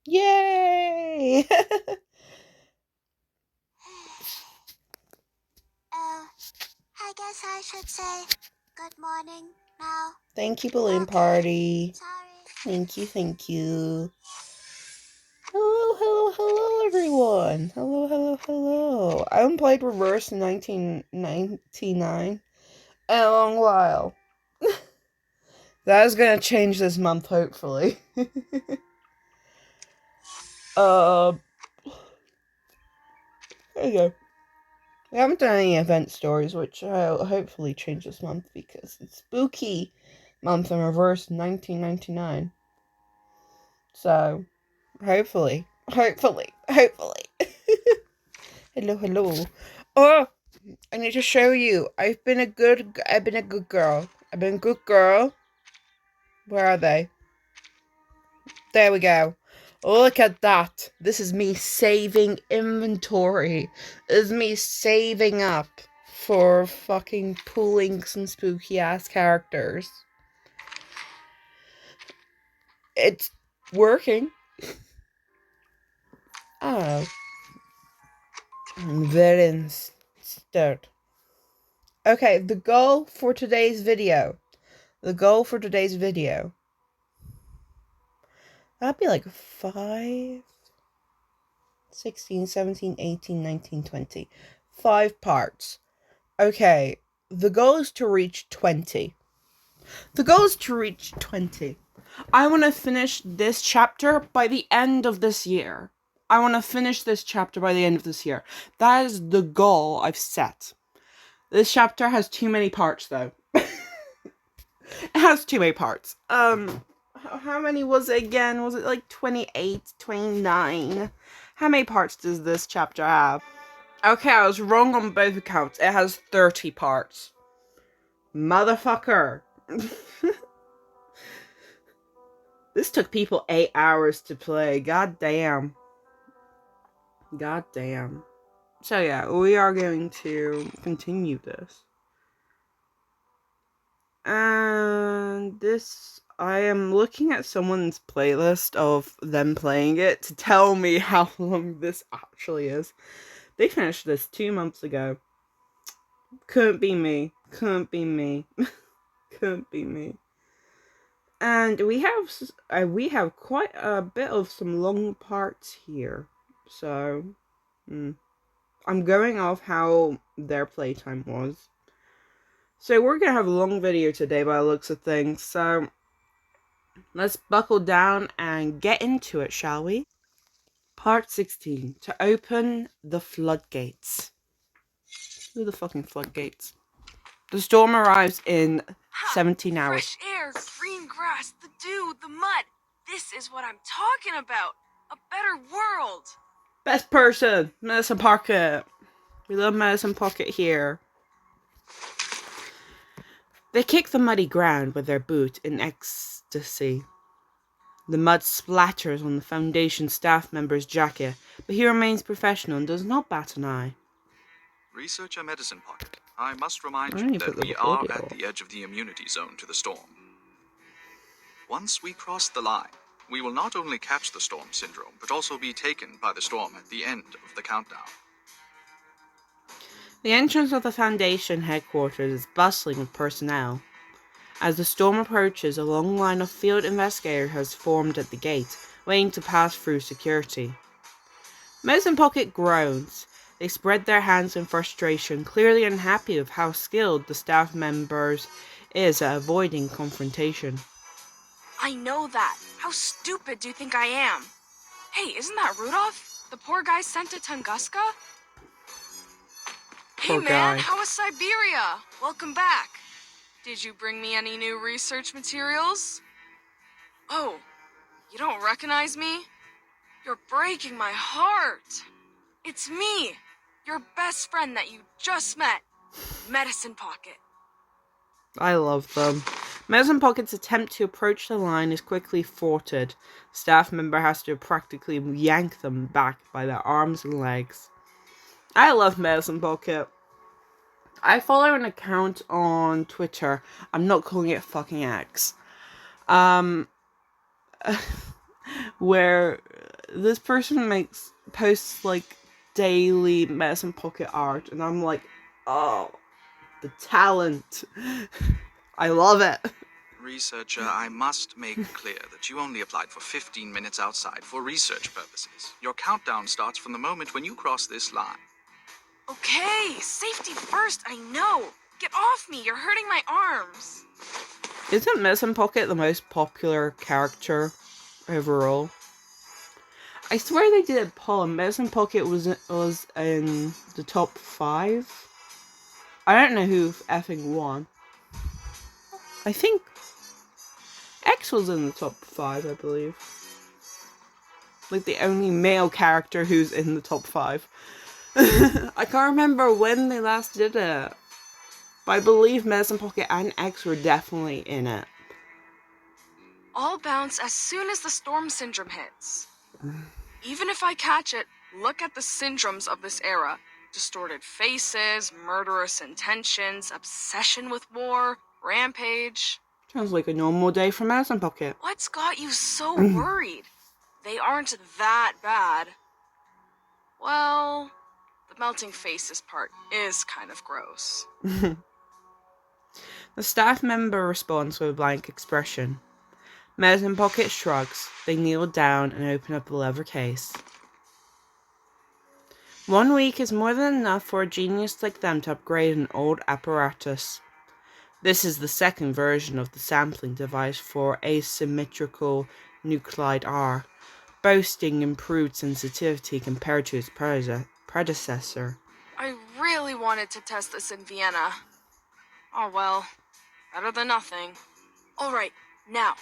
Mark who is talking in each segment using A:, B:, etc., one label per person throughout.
A: Yay!
B: Oh, I guess I should say good morning now.
A: Thank you, Balloon
B: Okay,
A: Party.
B: sorry.
A: Thank you, thank you. Hello, hello, hello, everyone. Hello, hello, hello. I haven't played Reverse in 1999 in a long while. That is gonna change this month, hopefully. uh, there you go. We haven't done any event stories, which I'll hopefully change this month because it's spooky month in Reverse 1999. So, hopefully. Hello, hello. Oh, I need to show you. I've been a good girl. I've been a good girl. Where are they? There we go. Look at that. This is me saving inventory. This is me saving up for fucking pulling some spooky ass characters. It's working. Oh. I'm very stirred. Okay, the goal for today's video. That'd be like 5, 16, 17, 18, 19, 20. 5 parts. Okay, the goal is to reach 20. I want to finish this chapter by the end of this year. That is the goal I've set. This chapter has too many parts, though. It has too many parts. How many was it again? Was it like 28, 29? How many parts does this chapter have? Okay, I was wrong on both accounts. It has 30 parts. Motherfucker. This took people 8 hours to play. God damn. So yeah, we are going to continue this. And this, I am looking at someone's playlist of them playing it to tell me how long this actually is. They finished this 2 months ago. Couldn't be me. And we have quite a bit of some long parts here. So, I'm going off how their playtime was. So we're gonna have a long video today by the looks of things. So let's buckle down and get into it, shall we? Part 16. To open the floodgates. Who are the fucking floodgates? The storm arrives in 17 hours.
C: Fresh air, green grass, the dew, the mud. This is what I'm talking about. A better world.
A: Best person, Medicine Pocket. We love Medicine Pocket here. They kick the muddy ground with their boot in ecstasy. The mud splatters on the Foundation staff member's jacket, but he remains professional and does not bat an eye.
D: Researcher Medicine Pocket, I must remind you that we are at the edge of the immunity zone to the storm. Once we cross the line, we will not only catch the storm syndrome, but also be taken by the storm at the end of the countdown.
A: The entrance of the Foundation headquarters is bustling with personnel. As the storm approaches, a long line of field investigators has formed at the gate, waiting to pass through security. Medicine Pocket groans. They spread their hands in frustration, clearly unhappy with how skilled the staff members is at avoiding confrontation.
C: I know that. How stupid do you think I am? Hey, isn't that Rudolph? The poor guy sent to Tunguska? Hey man, how was Siberia? Welcome back. Did you bring me any new research materials? Oh, you don't recognize me? You're breaking my heart. It's me, your best friend that you just met, Medicine Pocket.
A: I love them. Medicine Pocket's attempt to approach the line is quickly thwarted. The staff member has to practically yank them back by their arms and legs. I love Medicine Pocket. I follow an account on Twitter. I'm not calling it fucking X. Where this person posts like daily Medicine Pocket art, and I'm like, oh, the talent. I love it.
D: Researcher, I must make clear that you only applied for 15 minutes outside for research purposes. Your countdown starts from the moment when you cross this line.
C: Okay, safety first, I know. Get off me, you're hurting my arms.
A: Isn't Medicine Pocket the most popular character overall? I swear they did a poll and Medicine Pocket was in the top 5. I don't know who effing won. I think X was in the top 5, I believe. Like the only male character who's in the top 5. I can't remember when they last did it. But I believe Medicine Pocket and X were definitely in it.
C: I'll bounce as soon as the storm syndrome hits. Even if I catch it, look at the syndromes of this era. Distorted faces, murderous intentions, obsession with war, rampage.
A: Sounds like a normal day for Medicine Pocket.
C: What's got you so worried? They aren't that bad. Well, the melting faces part is kind of gross.
A: The staff member responds with a blank expression. Medicine Pocket shrugs. They kneel down and open up the leather case. 1 week is more than enough for a genius like them to upgrade an old apparatus. This is the second version of the sampling device for asymmetrical nuclide R, boasting improved sensitivity compared to its predecessor.
C: I really wanted to test this in Vienna. Oh well, better than nothing. Alright, now,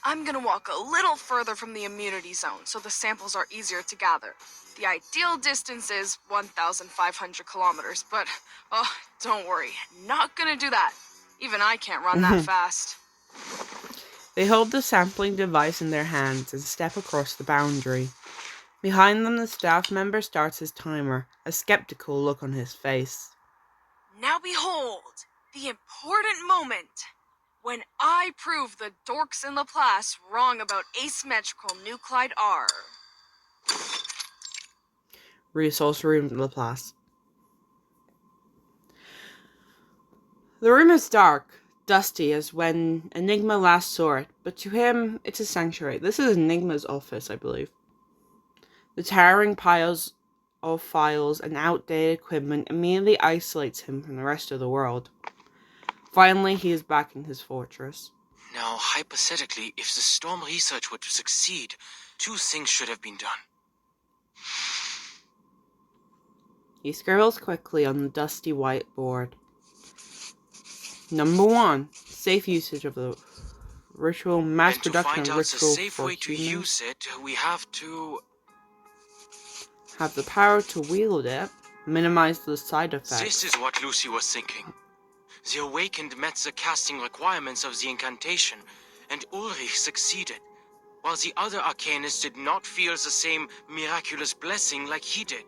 C: I'm gonna walk a little further from the immunity zone so the samples are easier to gather. The ideal distance is 1,500 kilometers, but, oh, don't worry, not gonna do that. Even I can't run that fast.
A: They hold the sampling device in their hands and step across the boundary. Behind them, the staff member starts his timer, a skeptical look on his face.
C: Now behold, the important moment. When I prove the dorks in Laplace wrong about asymmetrical nuclide R.
A: Resource room Laplace. The room is dark, dusty as when Enigma last saw it, but to him, it's a sanctuary. This is Enigma's office, I believe. The towering piles of files and outdated equipment immediately isolates him from the rest of the world. Finally, he is back in his fortress.
E: Now, hypothetically, if the storm research were to succeed, 2 things should have been done.
A: He scribbles quickly on the dusty whiteboard. Number 1, safe usage of the ritual, mass production of ritual
E: to find out the safe way
A: to
E: use it, we have to
A: have the power to wield it, minimize the side effects.
E: This is what Lucy was thinking. The Awakened met the casting requirements of the incantation, and Ulrich succeeded, while the other Arcanists did not feel the same miraculous blessing like he did.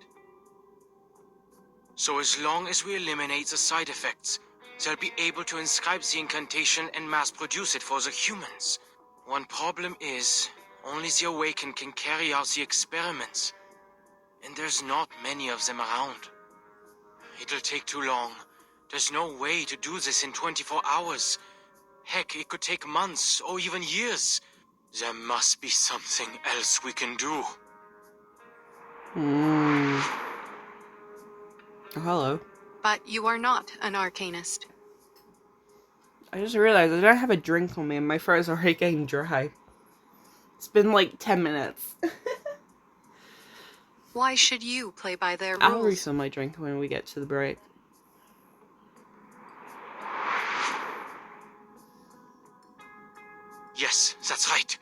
E: So as long as we eliminate the side effects, they'll be able to inscribe the incantation and mass produce it for the humans. One problem is, only the Awakened can carry out the experiments, and there's not many of them around. It'll take too long. There's no way to do this in 24 hours. Heck, it could take months or even years. There must be something else we can do.
A: Oh, hello.
F: But you are not an Arcanist.
A: I just realized I don't have a drink on me and my throat's already getting dry. It's been like 10 minutes.
F: Why should you play by their rules?
A: I'll refill my drink when we get to the break.
E: Yes, that's right.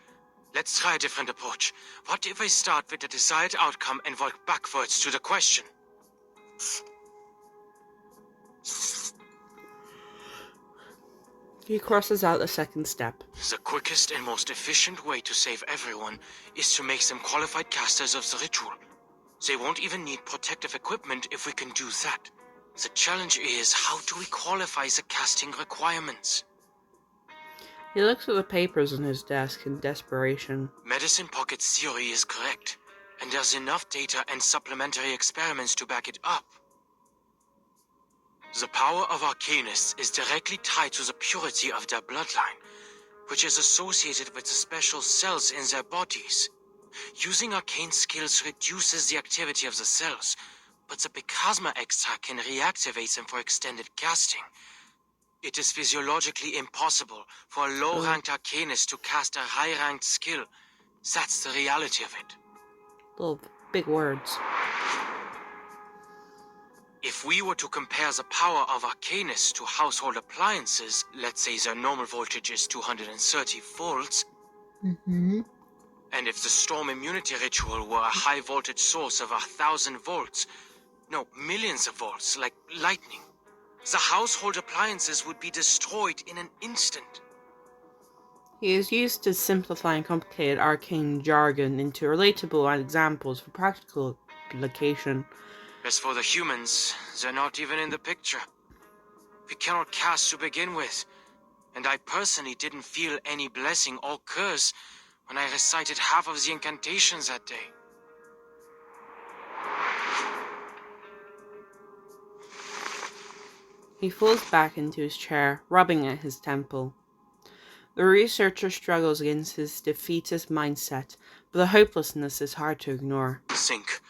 E: Let's try a different approach. What if I start with the desired outcome and work backwards to the question?
A: He crosses out the second step.
E: The quickest and most efficient way to save everyone is to make them qualified casters of the ritual. They won't even need protective equipment if we can do that. The challenge is, how do we qualify the casting requirements?
A: He looks at the papers on his desk in desperation.
E: Medicine Pocket's theory is correct. And there's enough data and supplementary experiments to back it up. The power of Arcanists is directly tied to the purity of their bloodline, which is associated with the special cells in their bodies. Using arcane skills reduces the activity of the cells, but the Picasma extract can reactivate them for extended casting. It is physiologically impossible for a low-ranked Arcanist to cast a high-ranked skill. That's the reality of it.
A: Little big words.
E: If we were to compare the power of Arcanists to household appliances, let's say their normal voltage is 230 volts, and if the storm immunity ritual were a high voltage source of 1,000 volts, no, millions of volts, like lightning, the household appliances would be destroyed in an instant.
A: He is used to simplifying complicated arcane jargon into relatable examples for practical application.
E: As for the humans, they're not even in the picture. We cannot cast to begin with, and I personally didn't feel any blessing or curse when I recited half of the incantations that day.
A: He falls back into his chair, rubbing at his temple. The researcher struggles against his defeatist mindset, but the hopelessness is hard to ignore.
E: Think,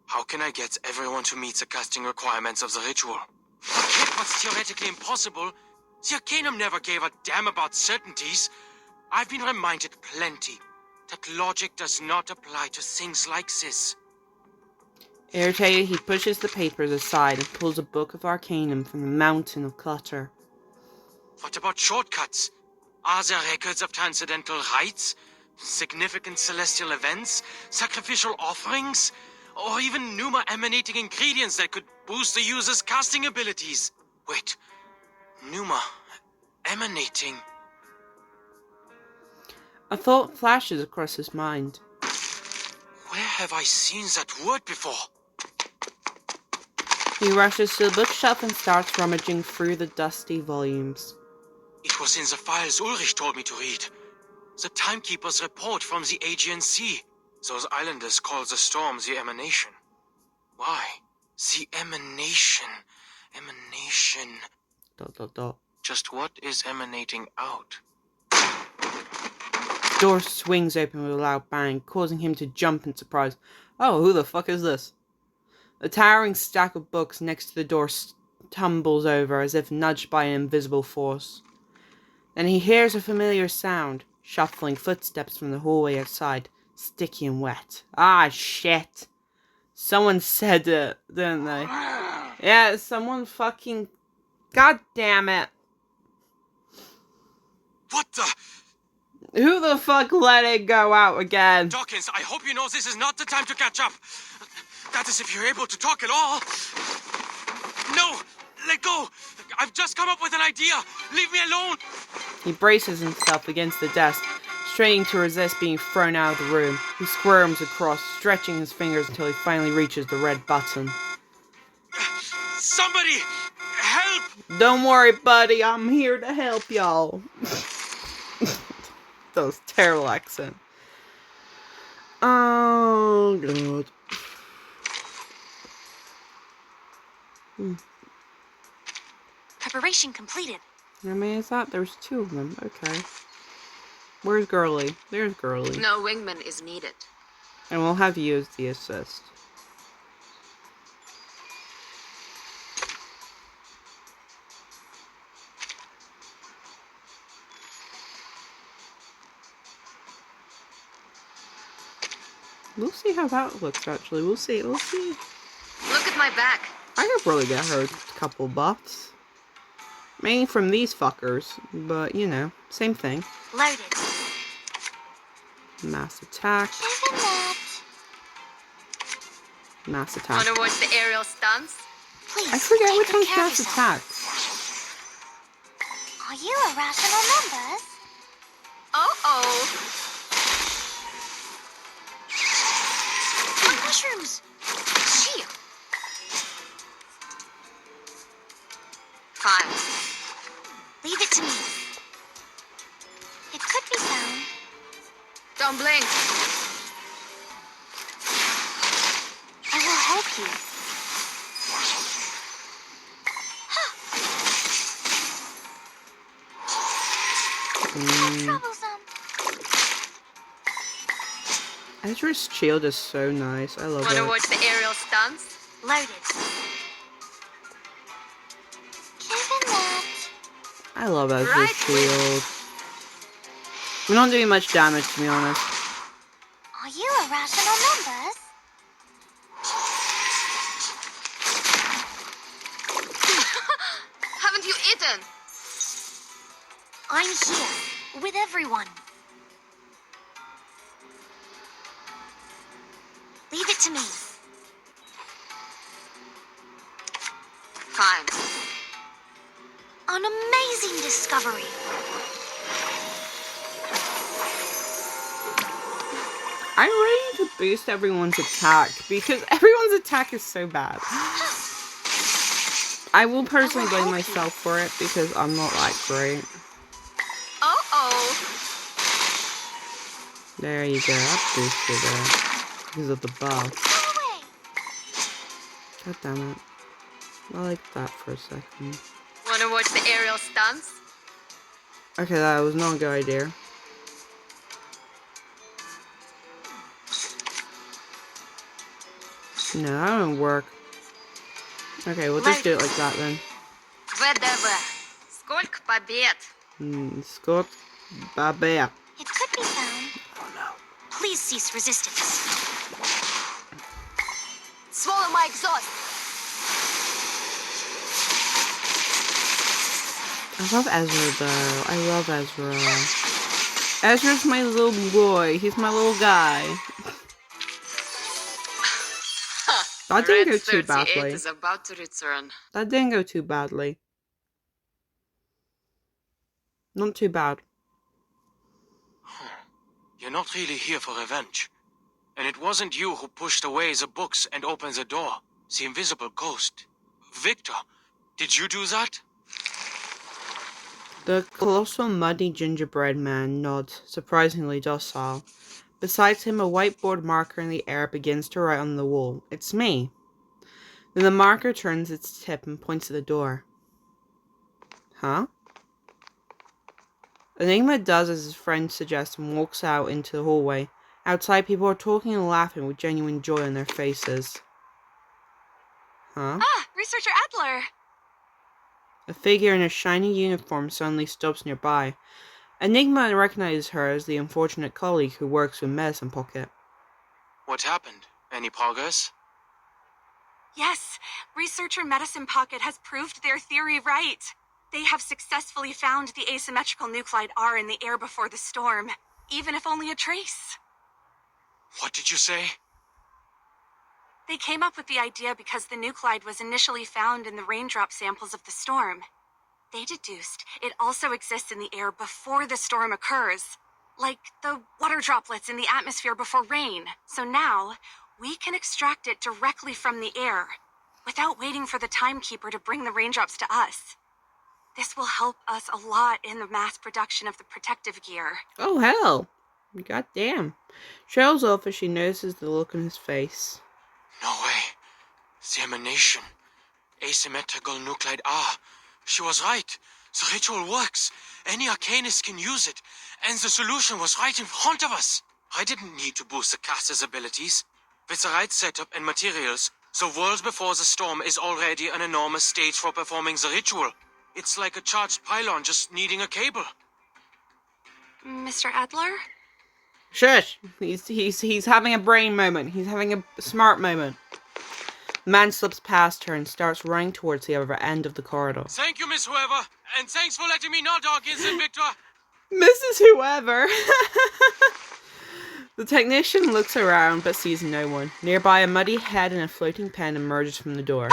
E: how can I get everyone to meet the casting requirements of the ritual? Forget what's theoretically impossible. The Arcanum never gave a damn about certainties. I've been reminded plenty that logic does not apply to things like this.
A: Irritated, he pushes the papers aside and pulls a book of Arcanum from the mountain of clutter.
E: What about shortcuts? Are there records of transcendental rites? Significant celestial events? Sacrificial offerings? Or even pneuma emanating ingredients that could boost the user's casting abilities? Wait, pneuma emanating?
A: A thought flashes across his mind.
E: Where have I seen that word before?
A: He rushes to the bookshelf and starts rummaging through the dusty volumes.
E: It was in the files Ulrich told me to read. The Timekeeper's report from the Aegean Sea. Those islanders call the storm the emanation. Why? The emanation. Emanation. ... Just what is emanating out?
A: The door swings open with a loud bang, causing him to jump in surprise. Oh, who the fuck is this? The towering stack of books next to the door tumbles over as if nudged by an invisible force. Then he hears a familiar sound, shuffling footsteps from the hallway outside, sticky and wet. Ah, shit. Someone said it, didn't they? Yeah, someone fucking... God damn it.
E: What the...
A: Who the fuck let it go out again?
E: Dawkins, I hope you know this is not the time to catch up. That is if you're able to talk at all. No! Let go! I've just come up with an idea! Leave me alone!
A: He braces himself against the desk, straining to resist being thrown out of the room. He squirms across, stretching his fingers until he finally reaches the red button.
E: Somebody! Help!
A: Don't worry, buddy. I'm here to help y'all. That was a terrible accent. Oh, God.
B: Preparation completed.
A: How many is that? There's two of them. Okay. Where's Girly? There's Girly.
F: No wingman is needed.
A: And we'll have you as the assist. We'll see how that looks, actually. We'll see.
F: Look at my back.
A: I could probably get her a couple buffs. Mainly from these fuckers. But, you know, same thing.
B: Loaded.
A: Mass attack.
B: Isn't that?
A: Mass attack.
F: Wanna watch the aerial stunts?
B: Please.
A: I forget
B: take
A: which
B: good
A: one's
B: care of
A: mass
B: yourself.
A: attacks.
B: Are you irrational members?
F: Oh.
B: More mushrooms. Gee.
F: Fine.
B: Leave it to me. It could be found.
F: Don't blink.
B: you. How troublesome.
A: Ezra's shield is so nice. I love
F: Wanna
A: it.
F: watch the aerial stunts?
B: Loaded. Given that.
A: I love Ezra's
F: Right,
A: shield. We're not doing much damage, to be honest.
B: Are you irrational numbers?
F: Haven't you eaten?
B: I'm here with everyone. Leave it to me.
F: Fine.
B: An amazing discovery.
A: I'm ready to boost everyone's attack because everyone's attack is so bad. I will personally blame myself for it because I'm not that great.
F: Uh-oh.
A: There you go, that boosted it because of the buff.
B: Go away.
A: God damn it. I like that for a second.
F: Wanna watch the aerial stunts?
A: Okay, that was not a good idea. No, that won't work. Okay, we'll just do it like that then.
F: ВДВ. Сколько побед?
A: Scott Babette.
B: It could be found.
A: Oh no.
B: Please cease resistance.
F: Swallow my exhaust.
A: I love Ezra though. I love Ezra. Ezra's my little boy. He's my little guy. That didn't go too badly.
F: Is about to return.
A: That didn't go too badly. Not too bad.
E: You're not really here for revenge. And it wasn't you who pushed away the books and opened the door. The invisible ghost. Victor, did you do that?
A: The colossal muddy gingerbread man nods, surprisingly docile. Beside him, a whiteboard marker in the air begins to write on the wall. It's me. Then the marker turns its tip and points at the door. Huh? Enigma does as his friend suggests and walks out into the hallway. Outside, people are talking and laughing with genuine joy on their faces. Huh?
C: Ah, Researcher Adler!
A: A figure in a shiny uniform suddenly stops nearby. Enigma recognizes her as the unfortunate colleague who works with Medicine Pocket.
E: What happened? Any progress?
C: Yes, Researcher Medicine Pocket has proved their theory right. They have successfully found the asymmetrical nuclide R in the air before the storm, even if only a trace.
E: What did you say?
C: They came up with the idea because the nuclide was initially found in the raindrop samples of the storm. They deduced it also exists in the air before the storm occurs, like the water droplets in the atmosphere before rain. So now, we can extract it directly from the air, without waiting for the timekeeper to bring the raindrops to us. This will help us a lot in the mass production of the protective gear.
A: Oh hell! God damn. Cheryl's off as she notices the look on his face.
E: No way. The emanation. Asymmetrical nuclide R. She was right. The ritual works. Any arcanist can use it. And the solution was right in front of us. I didn't need to boost the caster's abilities. With the right setup and materials, the world before the storm is already an enormous stage for performing the ritual. It's like a charged pylon just needing a cable.
C: Mr. Adler?
A: Shush! He's having a brain moment. He's having a smart moment. The man slips past her and starts running towards the other end of the corridor.
E: Thank you, Miss Whoever. And thanks for letting me know, Dawkins and Victor.
A: Mrs. Whoever! The technician looks around but sees no one. Nearby, a muddy head and a floating pen emerges from the door.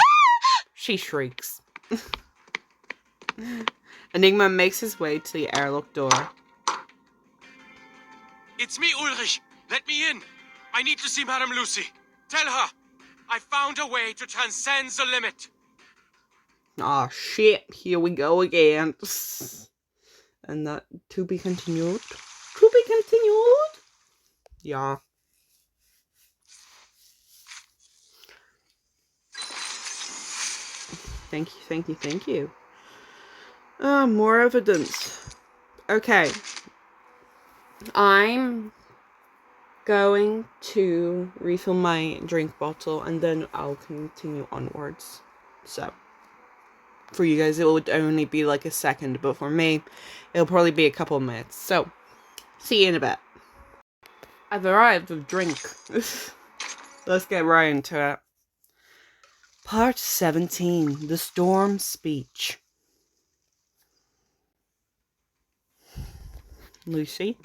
A: She shrieks. Enigma makes his way to the airlock door.
E: It's me, Ulrich. Let me in. I need to see Madame Lucy. Tell her I found a way to transcend the limit.
A: Aw, shit. Here we go again. And that to be continued. To be continued? Yeah. Thank you. More evidence. Okay. I'm going to refill my drink bottle and then I'll continue onwards. So, for you guys, it would only be like a second, but for me, it'll probably be a couple of minutes. So, see you in a bit. I've arrived with drink. Let's get right into it. Part 17, The Storm Speech. Lucy?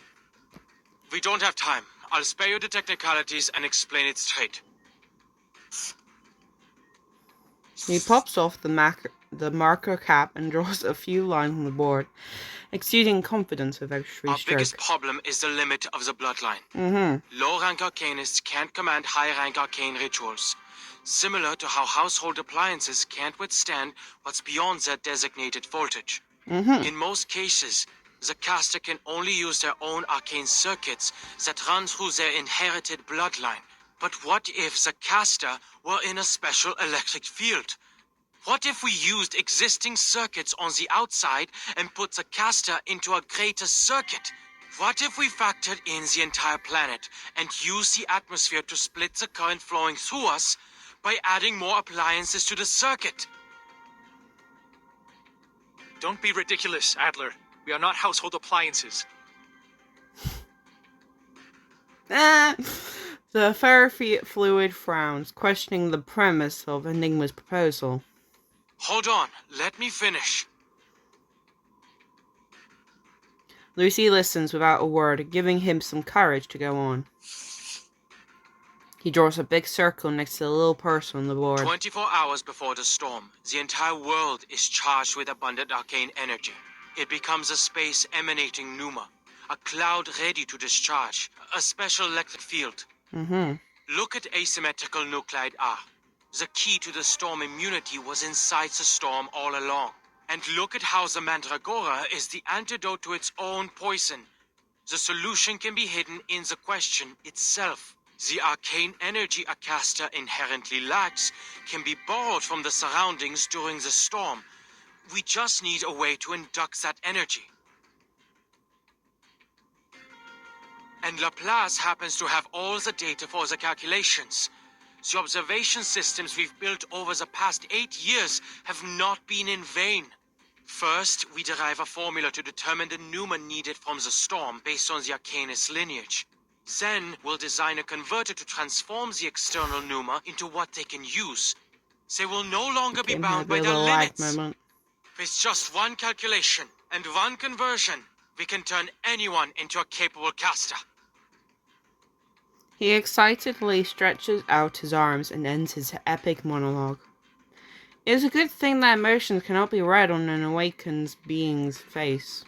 E: We don't have time. I'll spare you the technicalities and explain it straight.
A: He pops off the marker cap and draws a few lines on the board, exuding confidence with every
E: Our
A: stroke.
E: biggest problem is the limit of the bloodline. Low-rank arcanists can't command high-rank arcane rituals, similar to how household appliances can't withstand what's beyond their designated voltage. In most cases, the caster can only use their own arcane circuits that run through their inherited bloodline. But what if the caster were in a special electric field? What if we used existing circuits on the outside and put the caster into a greater circuit? What if we factored in the entire planet and used the atmosphere to split the current flowing through us by adding more appliances to the circuit?
G: Don't be ridiculous, Adler. We are not household appliances.
A: The Ferrofeet fluid frowns, questioning the premise of Enigma's proposal.
E: Hold on, let me finish.
A: Lucy listens without a word, giving him some courage to go on. He draws a big circle next to the little person on the board.
E: 24 hours before the storm, the entire world is charged with abundant arcane energy. It becomes a space emanating pneuma, a cloud ready to discharge, a special electric field. Look at asymmetrical nuclide R. The key to the storm immunity was inside the storm all along. And look at how the Mandragora is the antidote to its own poison. The solution can be hidden in the question itself. The arcane energy a caster inherently lacks can be borrowed from the surroundings during the storm. We just need a way to induct that energy. And Laplace happens to have all the data for the calculations. The observation systems we've built over the past 8 years have not been in vain. First, we derive a formula to determine the pneuma needed from the storm based on the Arcanist lineage. Then, we'll design a converter to transform the external pneuma into what they can use. They will no longer be bound by their limits. With just one calculation and one conversion, we can turn anyone into a capable caster.
A: He excitedly stretches out his arms and ends his epic monologue. It is a good thing that emotions cannot be read on an awakened being's face.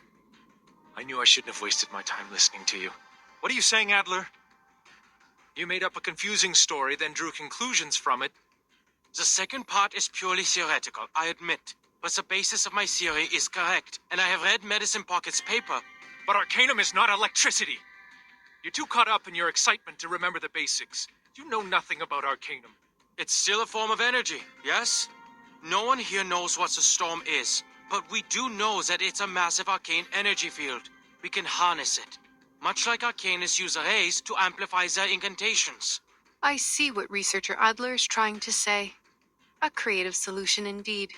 G: I knew I shouldn't have wasted my time listening to you. What are you saying, Adler? You made up a confusing story, then drew conclusions from it.
E: The second part is purely theoretical, I admit. But the basis of my theory is correct, and I have read Medicine Pocket's paper.
G: But Arcanum is not electricity. You're too caught up in your excitement to remember the basics. You know nothing about Arcanum.
E: It's still a form of energy, yes? No one here knows what the storm is, but we do know that it's a massive arcane energy field. We can harness it, much like Arcanists use arrays to amplify their incantations.
H: I see what researcher Adler is trying to say. A creative solution indeed.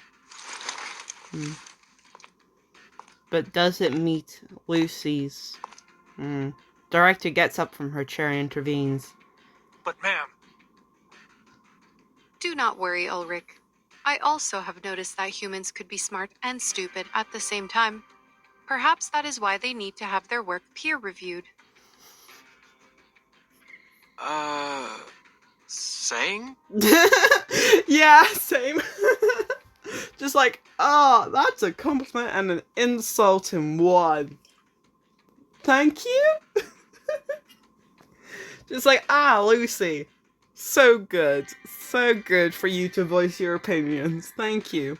A: But does it meet Lucy's? Director gets up from her chair and intervenes.
G: But ma'am...
H: Do not worry, Ulrich. I also have noticed that humans could be smart and stupid at the same time. Perhaps that is why they need to have their work peer-reviewed.
E: Saying?
A: Yeah, same. Just like, that's a compliment and an insult in one. Thank you? Just like, Lucy. So good for you to voice your opinions. Thank you.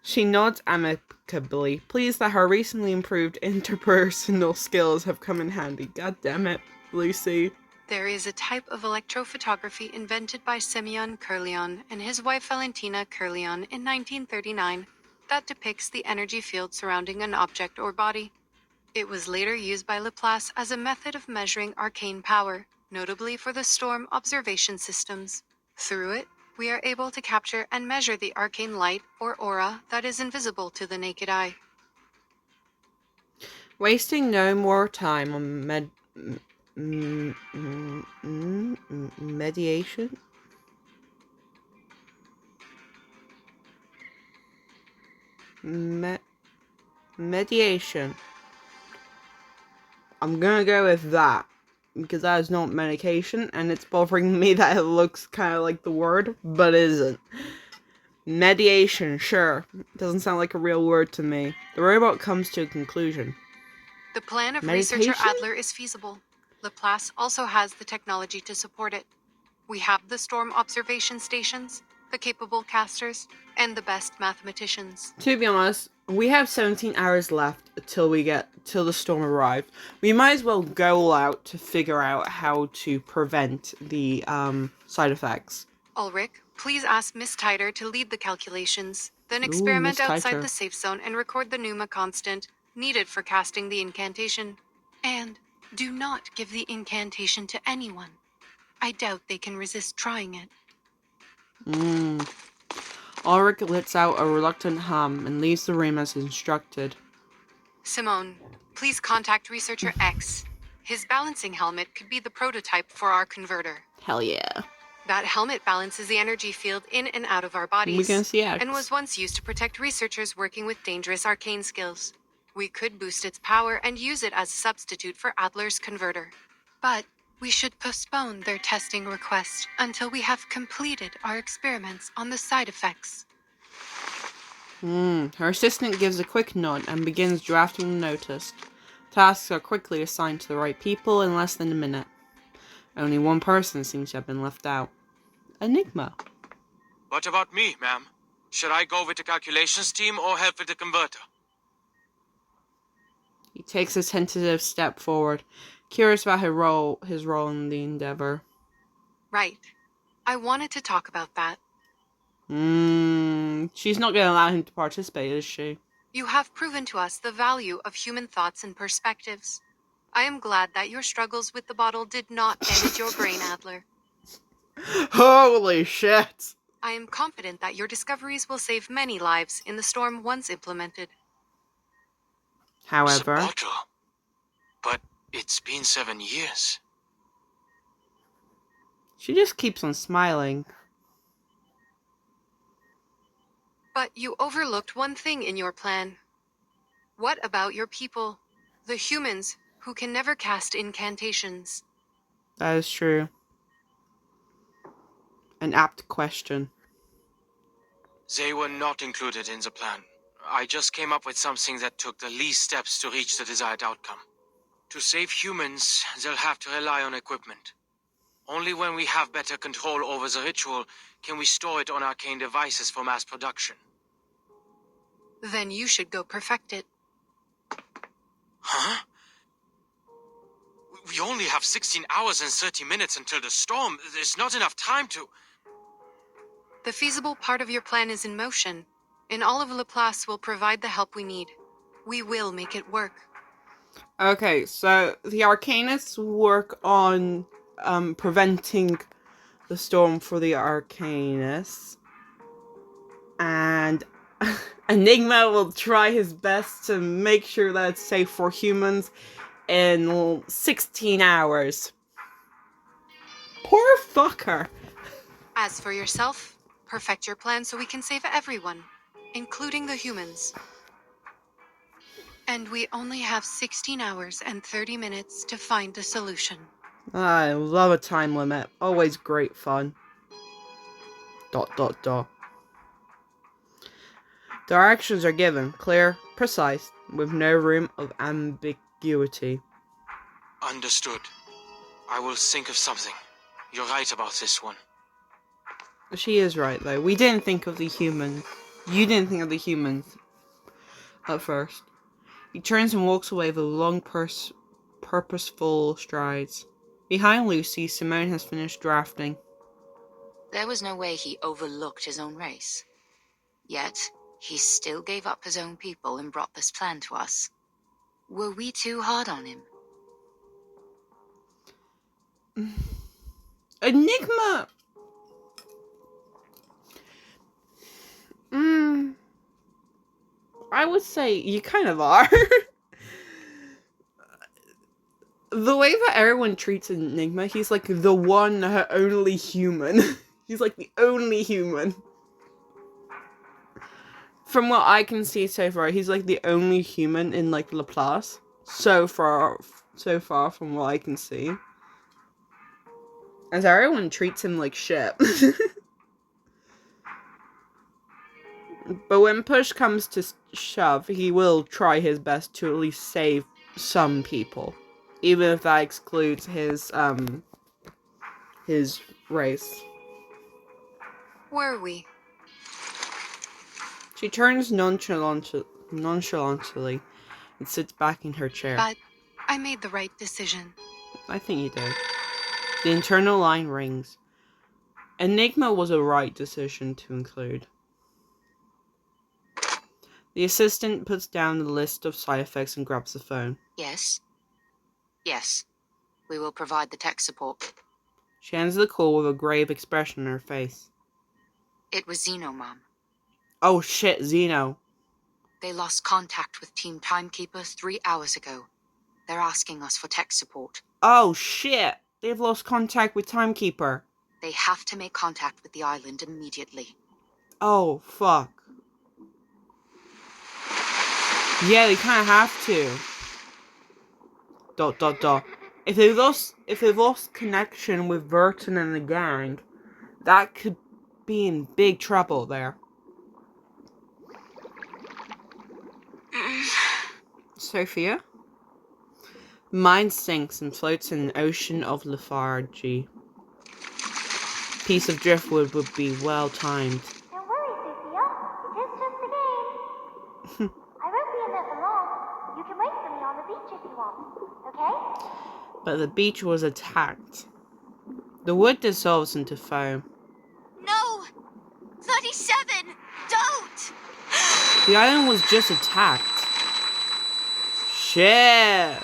A: She nods amicably, pleased that her recently improved interpersonal skills have come in handy. God damn it, Lucy.
H: There is a type of electrophotography invented by Semyon Kirlian and his wife Valentina Kirlian in 1939 that depicts the energy field surrounding an object or body. It was later used by Laplace as a method of measuring arcane power, notably for the storm observation systems. Through it, we are able to capture and measure the arcane light or aura that is invisible to the naked eye.
A: Wasting no more time on mediation? Mediation. I'm gonna go with that, because that is not medication, and it's bothering me that it looks kind of like the word, but it isn't. Mediation, sure. Doesn't sound like a real word to me. The robot comes to a conclusion.
H: The plan of
A: Meditation?
H: researcher Adler is feasible. Laplace also has the technology to support it. We have the storm observation stations, the capable casters, and the best mathematicians.
A: To be honest, we have 17 hours left till the storm arrives. We might as well go all out to figure out how to prevent the side effects.
H: Ulrich, please ask Miss Titer to lead the calculations, then experiment outside the safe zone and record the pneuma constant needed for casting the incantation. And do not give the incantation to anyone. I doubt they can resist trying it.
A: Ulrich lets out a reluctant hum and leaves the room as instructed.
H: Simone, please contact Researcher X. His balancing helmet could be the prototype for our converter.
A: Hell yeah.
H: That helmet balances the energy field in and out of our bodies.
A: We can see X.
H: And was once used to protect researchers working with dangerous arcane skills. We could boost its power and use it as a substitute for Adler's converter. But we should postpone their testing request until we have completed our experiments on the side effects.
A: Her assistant gives a quick nod and begins drafting the notice. Tasks are quickly assigned to the right people in less than a minute. Only one person seems to have been left out. Enigma.
E: What about me, ma'am? Should I go with the calculations team or help with the converter?
A: He takes a tentative step forward, curious about his role in the endeavor.
H: Right. I wanted to talk about that.
A: She's not going to allow him to participate, is she?
H: You have proven to us the value of human thoughts and perspectives. I am glad that your struggles with the bottle did not damage your brain, Adler.
A: Holy shit!
H: I am confident that your discoveries will save many lives in the storm once implemented.
A: However...
E: The bottle? But it's been 7 years.
A: She just keeps on smiling.
H: But you overlooked one thing in your plan. What about your people, the humans who can never cast incantations?
A: That is true. An apt question.
E: They were not included in the plan. I just came up with something that took the least steps to reach the desired outcome. To save humans, they'll have to rely on equipment. Only when we have better control over the ritual can we store it on arcane devices for mass production.
H: Then you should go perfect it.
E: Huh? We only have 16 hours and 30 minutes until the storm. There's not enough time to...
H: The feasible part of your plan is in motion, and all of Laplace will provide the help we need. We will make it work.
A: Okay, so the Arcanists work on preventing the storm for the Arcanists, and Enigma will try his best to make sure that it's safe for humans in 16 hours. Poor fucker.
H: As for yourself, perfect your plan so we can save everyone, including the humans. And we only have 16 hours and 30 minutes to find a solution.
A: I love a time limit. Always great fun. ... Directions are given, clear, precise, with no room of ambiguity.
E: Understood. I will think of something. You're right about this one.
A: She is right, though. We didn't think of the humans. You didn't think of the humans at first. He turns and walks away with long, purposeful strides. Behind Lucy, Simone has finished drafting.
F: There was no way he overlooked his own race. Yet, he still gave up his own people and brought this plan to us. Were we too hard on him?
A: Enigma! I would say you kind of are. The way that everyone treats Enigma, he's like the one only human. He's like the only human. From what I can see so far, he's like the only human in like Laplace. So far from what I can see. As everyone treats him like shit. But when push comes to shove, he will try his best to at least save some people. Even if that excludes his race.
H: Were we?
A: She turns nonchalantly and sits back in her chair.
H: But I made the right decision.
A: I think you did. The internal line rings. Enigma was a right decision to include. The assistant puts down the list of side effects and grabs the phone.
F: Yes. Yes. We will provide the tech support.
A: She ends the call with a grave expression on her face.
F: It was Zeno, Mom.
A: Oh shit, Zeno.
F: They lost contact with Team Timekeeper 3 hours ago. They're asking us for tech support.
A: Oh shit! They've lost contact with Timekeeper.
F: They have to make contact with the island immediately.
A: Oh, fuck. Yeah, they kind of have to. ... If they've lost connection with Verton and the gang, that could be in big trouble there. Sophia? Mind sinks and floats in an ocean of lethargy. Piece of driftwood would be well timed.
B: Don't worry, Sophia. It is just a game. I won't be in there for long. You can wait for me on the beach if you want, okay?
A: But the beach was attacked. The wood dissolves into foam.
B: No! 37! Don't!
A: The island was just attacked. Shit!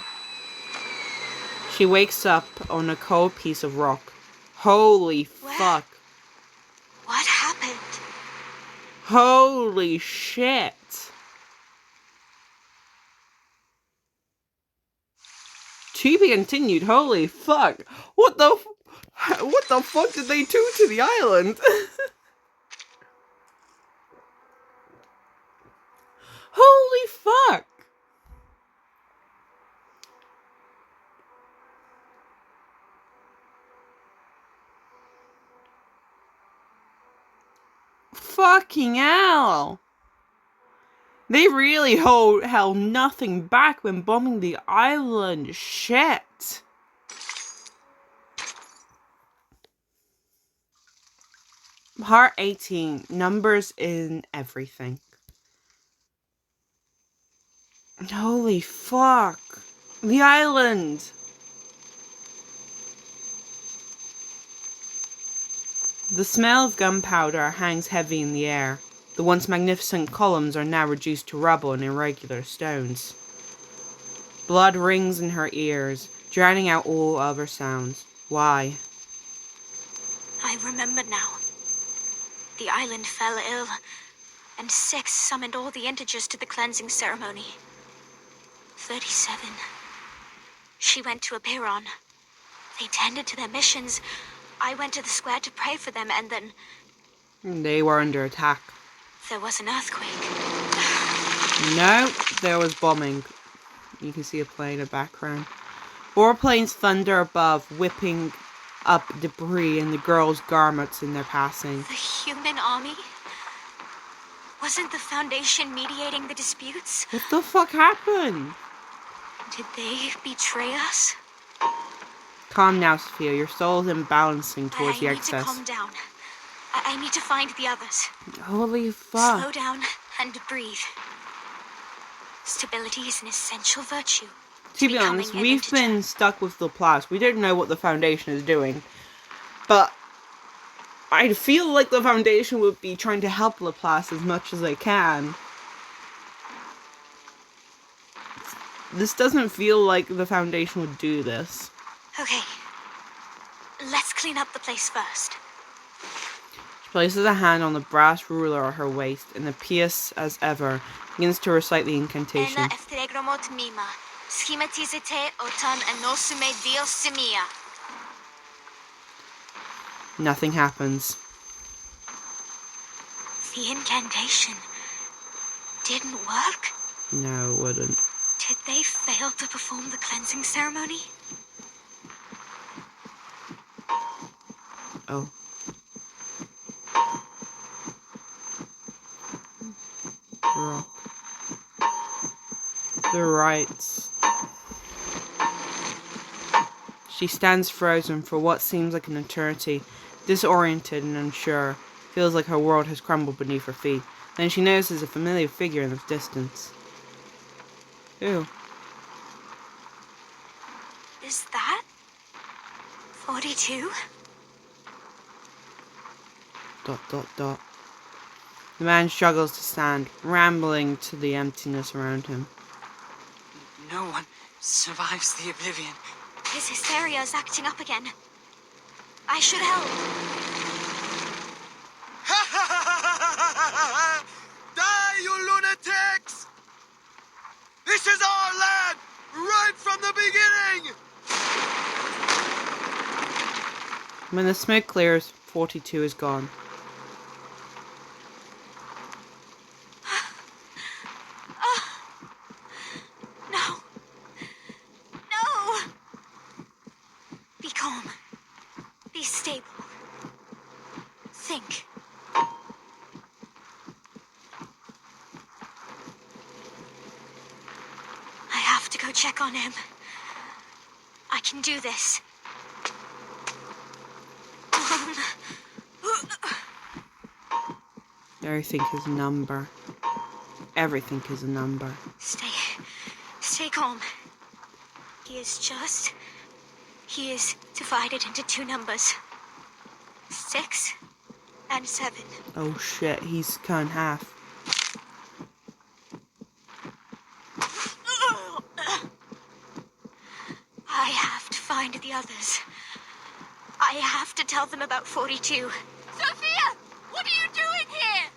A: She wakes up on a cold piece of rock. Holy fuck.
B: What happened?
A: Holy shit. To be continued. Holy fuck. What the fuck did they do to the island? Holy fuck. Fucking hell. They really held nothing back when bombing the island. Shit. Part 18. Numbers in everything. Holy fuck. The island. The smell of gunpowder hangs heavy in the air. The once magnificent columns are now reduced to rubble and irregular stones. Blood rings in her ears, drowning out all other sounds. Why?
B: I remember now. The island fell ill, and 6 summoned all the integers to the cleansing ceremony. 37. She went to Apiron. They tended to their missions. I went to the square to pray for them, and then
A: They were under attack.
B: there was an earthquake.
A: No, there was bombing. You can see a plane in the background. Warplanes thunder above, whipping up debris in the girls' garments in their passing.
B: The human army? Wasn't the Foundation mediating the disputes?
A: What the fuck happened?
B: Did they betray us?
A: Calm now, Sophia. Your soul is imbalancing towards the
B: I need
A: excess.
B: to calm down. I need to find the others.
A: Holy fuck.
B: Slow down and breathe. Stability is an essential virtue.
A: To be honest, we've been stuck with Laplace. We don't know what the Foundation is doing. But I feel like the Foundation would be trying to help Laplace as much as they can. This doesn't feel like the Foundation would do this.
B: Okay. Let's clean up the place first.
A: She places a hand on the brass ruler at her waist and appears as ever, begins to recite the incantation. Nothing happens.
B: The incantation didn't work?
A: No, it wouldn't.
B: Did they fail to perform the cleansing ceremony?
A: Oh. Rock. The rites. She stands frozen for what seems like an eternity, disoriented and unsure. Feels like her world has crumbled beneath her feet. Then she notices a familiar figure in the distance. Who?
B: Is that 42? ...
A: The man struggles to stand, rambling to the emptiness around him.
I: No one survives the oblivion.
B: His hysteria is acting up again. I should help.
J: Die, you lunatics! This is our land, right from the beginning!
A: When the smoke clears, 42 is gone.
B: No. No! Be calm. Be stable. Think. I have to go check on him. I can do this.
A: Everything is a number. Everything is a number.
B: Stay calm. He is divided into two numbers. 6 and 7.
A: Oh shit, he's cut in half.
B: I have to find the others. I have to tell them about 42. Sophia! What are you doing here?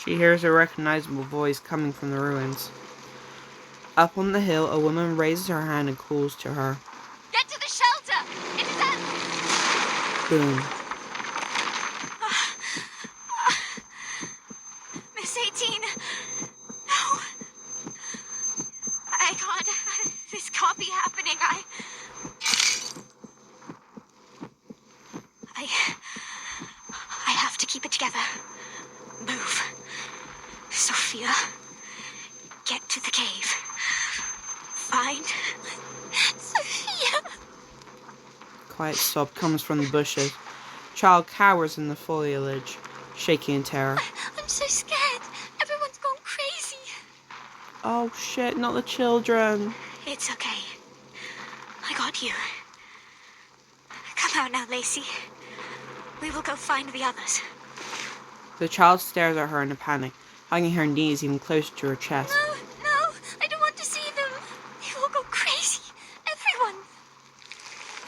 A: She hears a recognizable voice coming from the ruins. Up on the hill, a woman raises her hand and calls to her.
B: Get to the shelter! It is at...
A: Boom.
B: Miss 18. No. I can't... This can't be happening. I have to keep it together. Move. Sophia. Get to the cave. Find... Sophia.
A: Quiet sob comes from the bushes. Child cowers in the foliage, shaking in terror.
B: I'm so scared. Everyone's gone crazy.
A: Oh shit, not the children.
B: It's okay. I got you. Come out now, Lacey. We will go find the others.
A: The child stares at her in a panic, hugging her knees even closer to her chest.
B: No, I don't want to see them. They will go crazy. Everyone.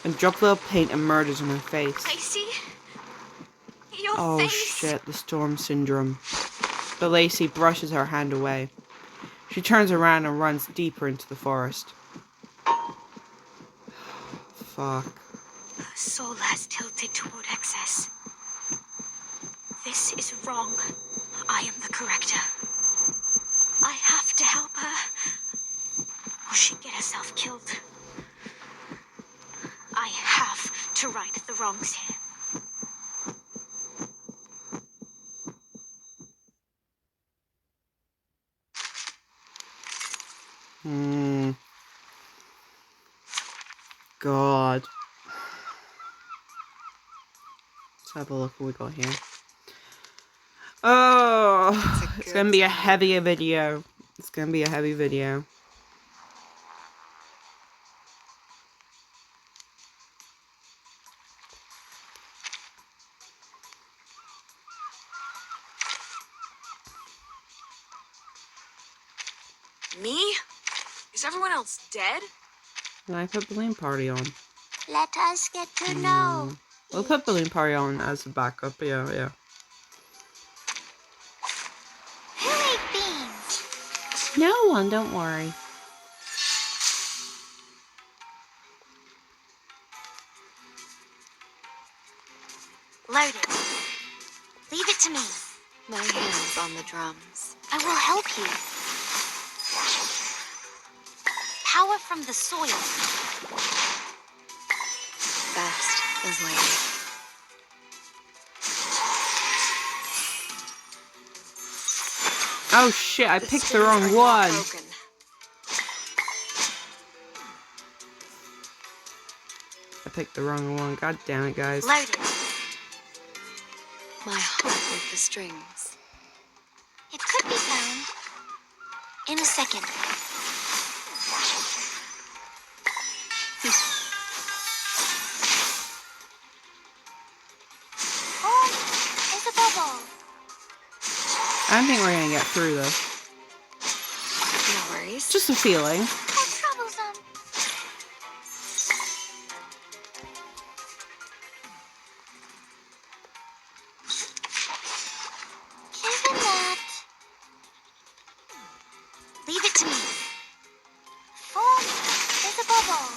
A: A droplet of paint emerges on her face.
B: Lacey, your
A: Oh
B: face.
A: shit, the storm syndrome. But Lacey brushes her hand away. She turns around and runs deeper into the forest. Fuck.
B: Her soul has tilted toward excess. This is wrong. I am the corrector. I have to help her, or she'd get herself killed. I have to right the wrongs here.
A: God. Let's have a look what we got here. Oh, it's gonna be a heavier video. It's gonna be a heavy video.
C: Me? Is everyone else dead?
A: And I put Balloon Party on.
B: Let us get to know.
A: We'll put Balloon Party on as a backup, yeah.
B: Who ate beans?
A: No one, don't worry.
B: Loaded. Leave it to me.
F: My hands on the drums.
B: I will help you. Power from the soil.
F: Fast as lightning.
A: Oh shit, I picked the wrong one. I picked the wrong one. God damn it, guys.
B: Loaded.
F: My heart with the strings.
B: It could be found. In a second. Oh, it's a bubble.
A: I don't think we're gonna get through this.
F: No worries.
A: Just a feeling.
B: That's troublesome. Given that. Leave it to me. Oh, there's a bubble.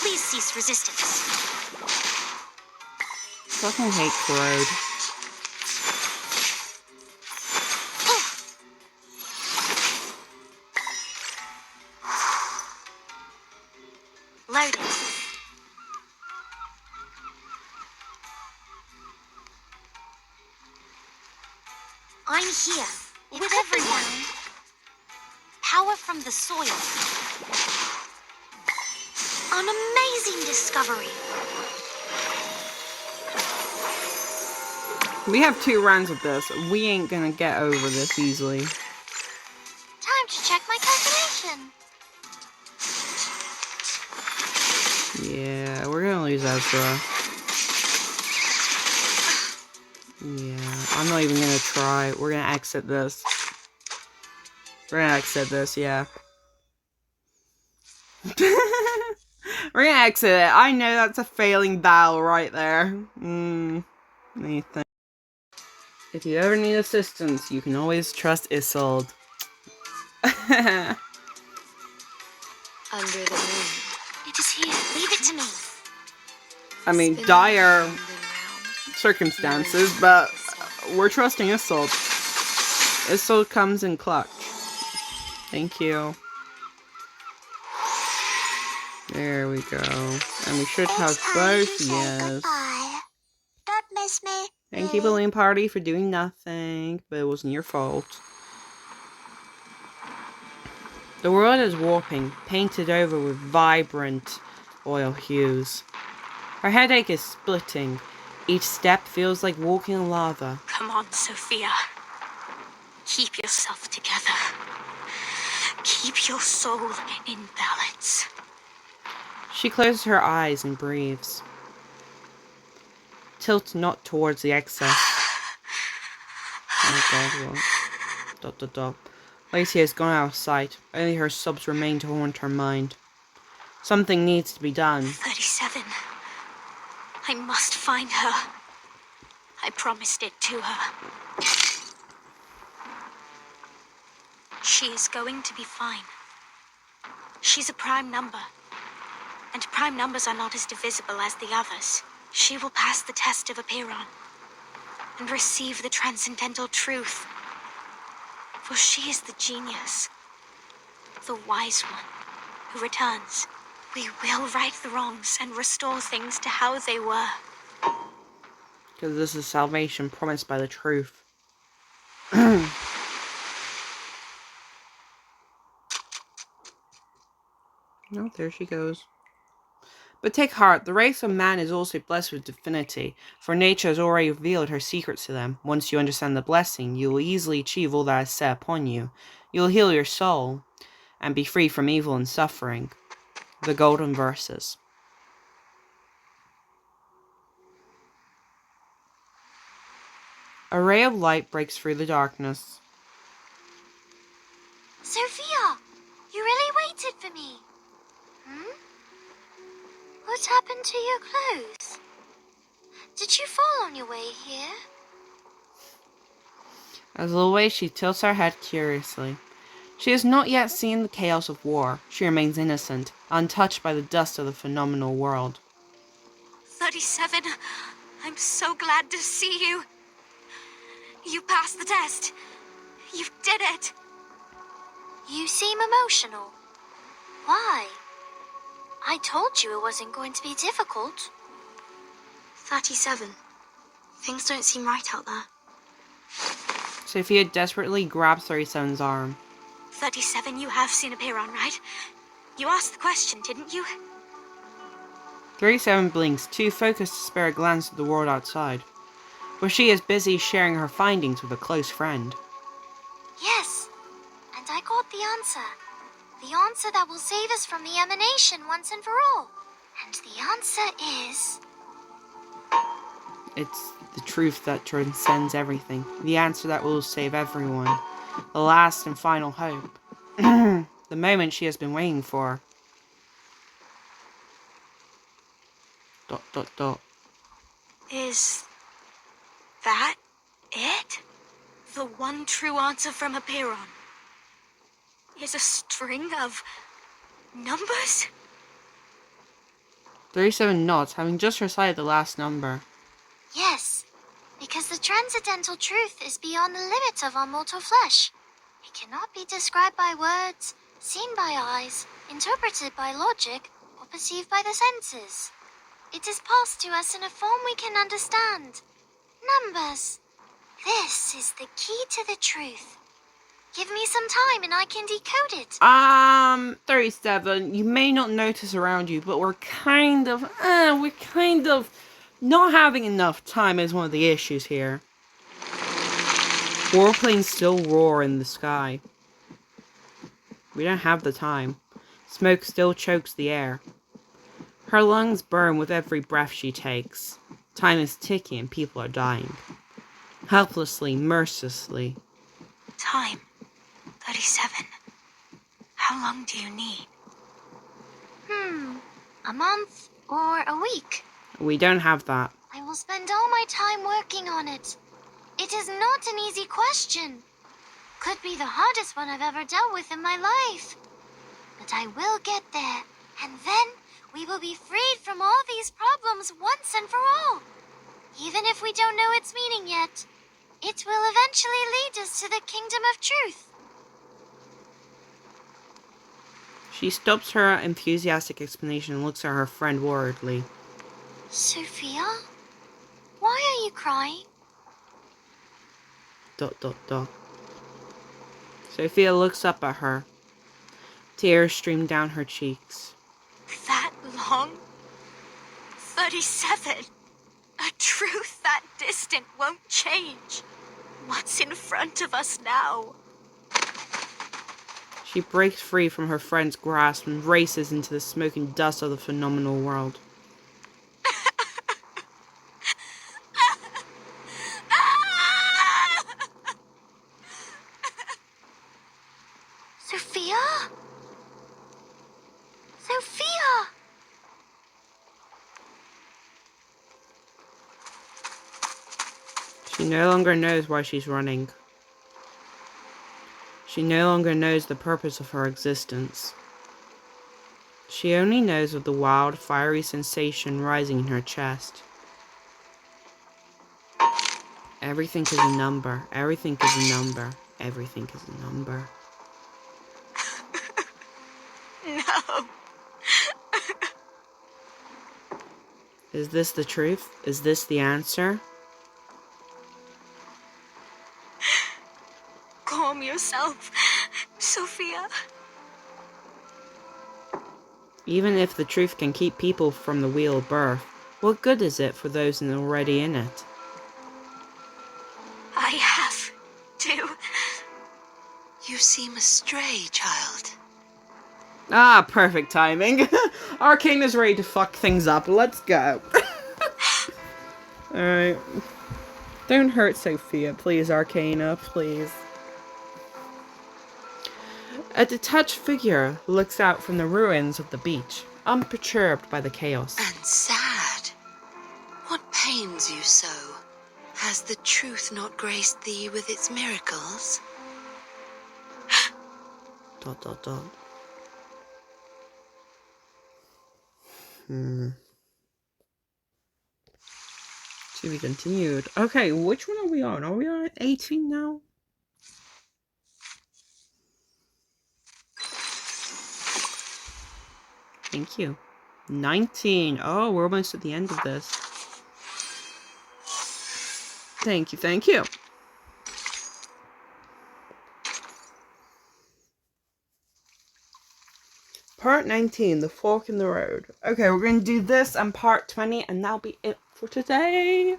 B: Please cease resistance.
A: Fucking hate Corrode.
B: Loaded. I'm here with everyone. Power from the soil. An amazing discovery.
A: We have 2 rounds of this. We ain't gonna get over this easily.
B: Time to check my calculation.
A: Yeah, we're gonna lose Ezra. Yeah, I'm not even gonna try. We're gonna exit this. We're gonna exit this, yeah. We're gonna exit it. I know that's a failing battle right there. Anything. If you ever need assistance, you can always trust Isolde.
F: Under the moon.
B: It is here. Leave it to me.
A: I mean,
F: Spinning
A: dire
F: round and round.
A: circumstances, but we're trusting Isolde. Isolde comes in clutch. Thank you. There we go. And we should have both, yes.
B: Don't miss me.
A: Thank you, Balloon Party, for doing nothing, but it wasn't your fault. The world is warping, painted over with vibrant oil hues. Her headache is splitting. Each step feels like walking in lava.
B: Come on, Sophia. Keep yourself together. Keep your soul in balance.
A: She closes her eyes and breathes. Tilt not towards the excess. Oh god, what? ... Lacey has gone out of sight. Only her sobs remain to haunt her mind. Something needs to be done.
B: 37. I must find her. I promised it to her. She is going to be fine. She's a prime number. And prime numbers are not as divisible as the others. She will pass the test of Apiron and receive the transcendental truth. For she is the genius, the wise one, who returns. We will right the wrongs and restore things to how they were.
A: Because this is salvation promised by the truth. Oh, there she goes. But take heart, the race of man is also blessed with divinity, for nature has already revealed her secrets to them. Once you understand the blessing, you will easily achieve all that is set upon you. You will heal your soul, and be free from evil and suffering. The Golden Verses. A ray of light breaks through the darkness.
B: Sophia! waited for me. What happened to your clothes? Did you fall on your way here?
A: As always, she tilts her head curiously. She has not yet seen the chaos of war. She remains innocent, untouched by the dust of the phenomenal world.
B: 37, I'm so glad to see you. You passed the test. You did it. You seem emotional. Why? I told you it wasn't going to be difficult. 37. Things don't seem right out there.
A: Sophia desperately grabs 37's arm.
B: 37, you have seen a Piron, right? You asked the question, didn't you?
A: 37 blinks, too focused to spare a glance at the world outside, where she is busy sharing her findings with a close friend.
B: Yes, and I got the answer. The answer that will save us from the emanation once and for all. And the answer is...
A: It's the truth that transcends everything. The answer that will save everyone. The last and final hope. The moment she has been waiting for. ...
B: Is that it? The one true answer from a Piron is a string of numbers?
A: 37 nods, having just recited the last number.
B: Yes, because the transcendental truth is beyond the limit of our mortal flesh. It cannot be described by words, seen by eyes, interpreted by logic, or perceived by the senses. It is passed to us in a form we can understand. Numbers. This is the key to the truth. Give me some time and I can decode it.
A: 37, you may not notice around you, but we're kind of not having enough time is one of the issues here. Warplanes still roar in the sky. We don't have the time. Smoke still chokes the air. Her lungs burn with every breath she takes. Time is ticking and people are dying. Helplessly, mercilessly.
B: Time. 37. How long do you need? A month or a week?
A: We don't have that.
B: I will spend all my time working on it. It is not an easy question. Could be the hardest one I've ever dealt with in my life. But I will get there, and then we will be freed from all these problems once and for all. Even if we don't know its meaning yet, it will eventually lead us to the kingdom of truth.
A: She stops her enthusiastic explanation and looks at her friend worriedly.
B: Sophia? Why are you crying? ...
A: Sophia looks up at her. Tears stream down her cheeks.
B: That long? 37. A truth that distant won't change. What's in front of us now?
A: She breaks free from her friend's grasp and races into the smoke and dust of the phenomenal world.
B: Sophia? Sophia!
A: She no longer knows why she's running. She no longer knows the purpose of her existence. She only knows of the wild, fiery sensation rising in her chest. Everything is a number. Everything is a number. Everything is a number.
B: No.
A: Is this the truth? Is this the answer?
B: Calm yourself, Sophia.
A: Even if the truth can keep people from the wheel of birth, what good is it for those already in it?
B: I have to.
I: You seem astray, child.
A: Ah, perfect timing. Arcane is ready to fuck things up. Let's go. Alright. Don't hurt Sophia, please, Arcana, please. A detached figure looks out from the ruins of the beach, unperturbed by the chaos.
I: And sad. What pains you so? Has the truth not graced thee with its miracles? ...
A: To be continued. Okay, which one are we on? Are we on 18 now? Thank you. 19. Oh, we're almost at the end of this. Thank you, thank you. Part 19, the fork in the road. Okay, we're going to do this and part 20, and that'll be it for today.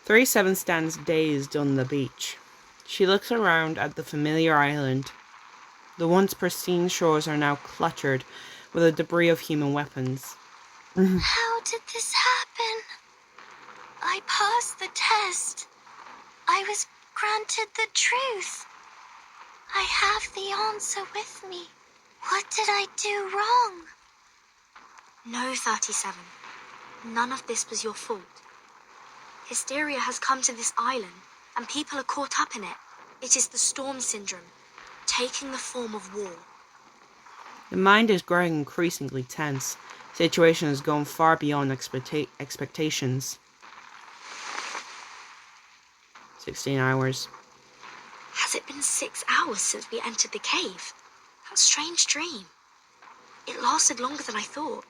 A: 37 stands dazed on the beach. She looks around at the familiar island. The once pristine shores are now cluttered with the debris of human weapons.
B: How did this happen? I passed the test. I was granted the truth. I have the answer with me. What did I do wrong? No, 37. None of this was your fault. Hysteria has come to this island, and people are caught up in it. It is the storm syndrome, taking the form of war.
A: The mind is growing increasingly tense. The situation has gone far beyond expectations. 16 hours.
B: Has it been 6 hours since we entered the cave? That strange dream. It lasted longer than I thought.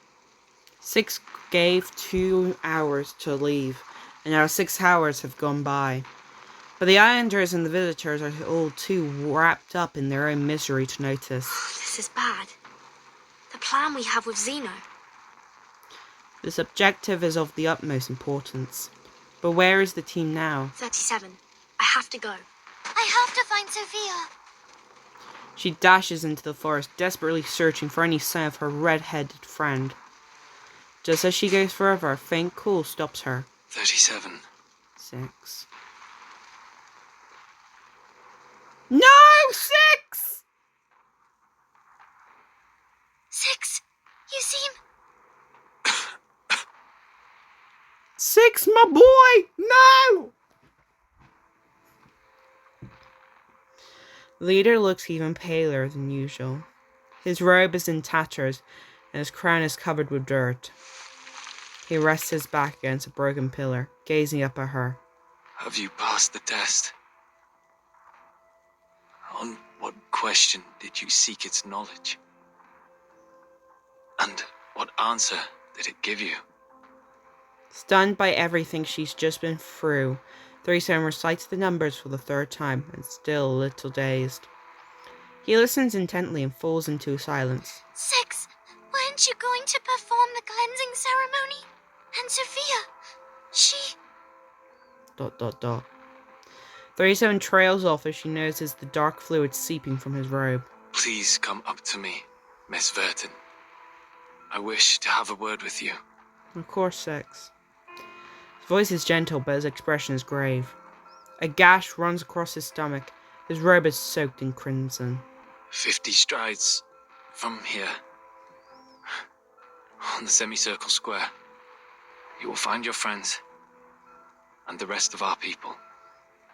A: 6 gave 2 hours to leave, and now 6 hours have gone by. But the islanders and the visitors are all too wrapped up in their own misery to notice.
B: This is bad. The plan we have with Zeno.
A: This objective is of the utmost importance. But where is the team now?
B: 37. I have to go. I have to find Sophia.
A: She dashes into the forest, desperately searching for any sign of her red-headed friend. Just as she goes further, a faint call stops her.
G: 37.
A: 6. No! 6!
B: 6. You seem...
A: 6, my boy! No! The leader looks even paler than usual. His robe is in tatters, and his crown is covered with dirt. He rests his back against a broken pillar, gazing up at her.
G: Have you passed the test? On what question did you seek its knowledge? And what answer did it give you?
A: Stunned by everything she's just been through, 37 recites the numbers for the 3rd time, and still a little dazed. He listens intently and falls into silence.
B: 6. Weren't you going to perform the cleansing ceremony? And Sophia, she... ...
A: 37 trails off as she notices the dark fluid seeping from his robe.
G: Please come up to me, Miss Verton. I wish to have a word with you.
A: Of course, 6. His voice is gentle, but his expression is grave. A gash runs across his stomach. His robe is soaked in crimson.
G: 50 strides from here, on the semicircle square, you will find your friends and the rest of our people.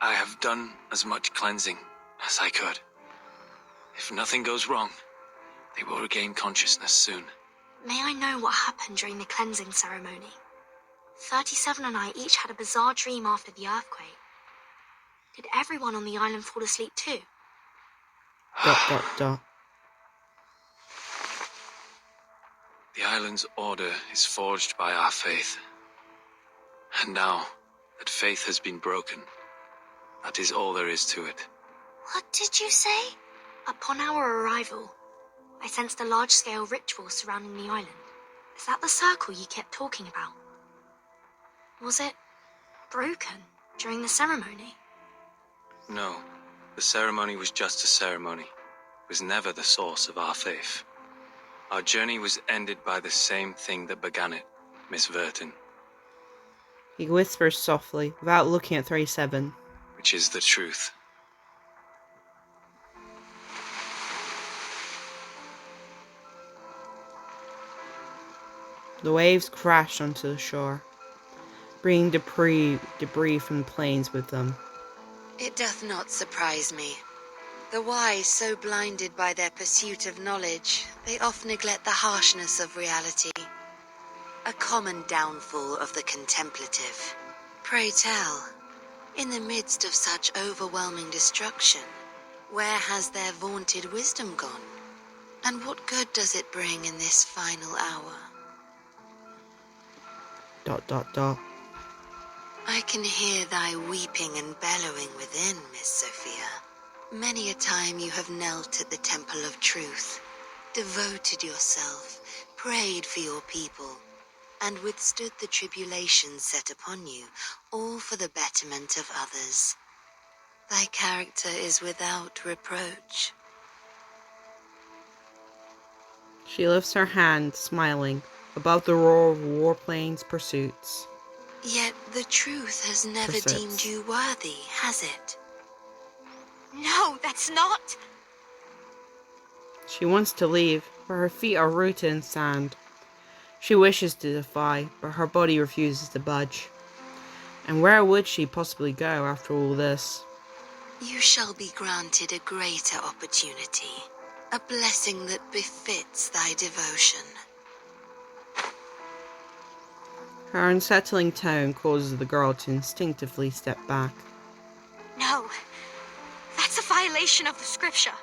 G: I have done as much cleansing as I could. If nothing goes wrong, they will regain consciousness soon.
B: May I know what happened during the cleansing ceremony? 37 and I each had a bizarre dream after the earthquake. Did everyone on the island fall asleep too? ...
G: The island's order is forged by our faith. And now that faith has been broken, that is all there is to it.
B: What did you say? Upon our arrival, I sensed a large-scale ritual surrounding the island. Is that the circle you kept talking about? Was it broken during the ceremony?
G: No, the ceremony was just a ceremony. It was never the source of our faith. Our journey was ended by the same thing that began it, Miss Verton.
A: He whispers softly, without looking at 37.
G: Which is the truth.
A: The waves crashed onto the shore, bringing debris from the plains with them.
I: It doth not surprise me. The wise, so blinded by their pursuit of knowledge, they oft neglect the harshness of reality. A common downfall of the contemplative. Pray tell, in the midst of such overwhelming destruction, where has their vaunted wisdom gone? And what good does it bring in this final hour? ... I can hear thy weeping and bellowing within, Miss Sophia. Many a time you have knelt at the temple of truth, devoted yourself, prayed for your people, and withstood the tribulations set upon you, all for the betterment of others. Thy character is without reproach.
A: She lifts her hand, smiling, above the roar of warplanes' pursuits.
I: Yet the truth has never deemed you worthy, has it?
B: No, that's not.
A: She wants to leave, but her feet are rooted in sand. She wishes to defy, but her body refuses to budge. And where would she possibly go after all this?
I: You shall be granted a greater opportunity, a blessing that befits thy devotion.
A: Her unsettling tone causes the girl to instinctively step back.
B: No, that's a violation of the scripture.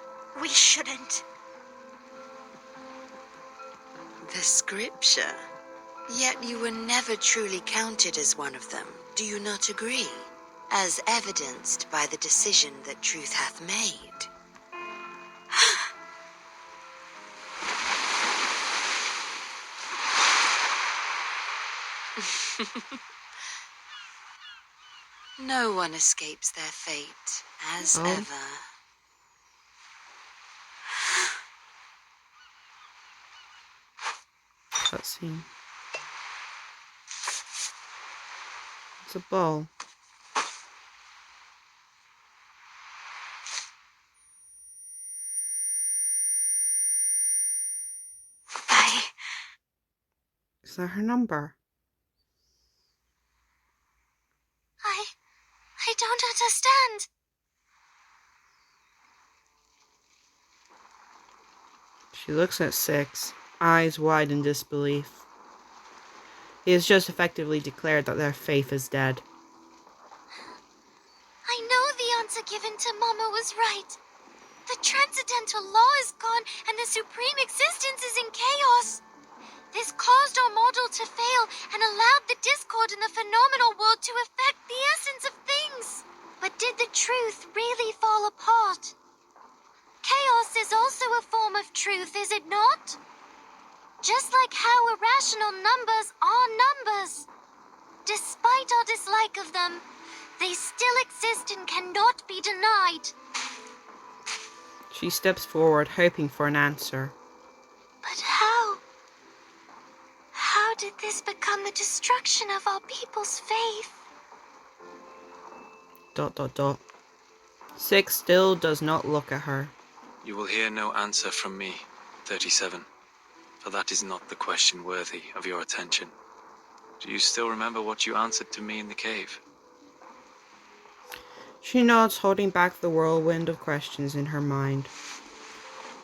B: We shouldn't.
I: The scripture? Yet you were never truly counted as one of them, do you not agree? As evidenced by the decision that truth hath made. No one escapes their fate, as ever.
A: Cutscene. It's a ball. Is that her number?
B: I don't understand.
A: She looks at Six, eyes wide in disbelief. He has just effectively declared that their faith is dead.
B: I know the answer given to Mama was right. The transcendental law is gone and the supreme existence is in chaos. This caused our model to fail and allowed the discord in the phenomenal world to affect the essence of things. But did the truth really fall apart? Chaos is also a form of truth, is it not? Just like how irrational numbers are numbers. Despite our dislike of them, they still exist and cannot be denied.
A: She steps forward, hoping for an answer.
B: But how? How did this become the destruction of our people's faith? ...
A: Six still does not look at her.
G: You will hear no answer from me, 37, for that is not the question worthy of your attention. Do you still remember what you answered to me in the cave?
A: She nods, holding back the whirlwind of questions in her mind.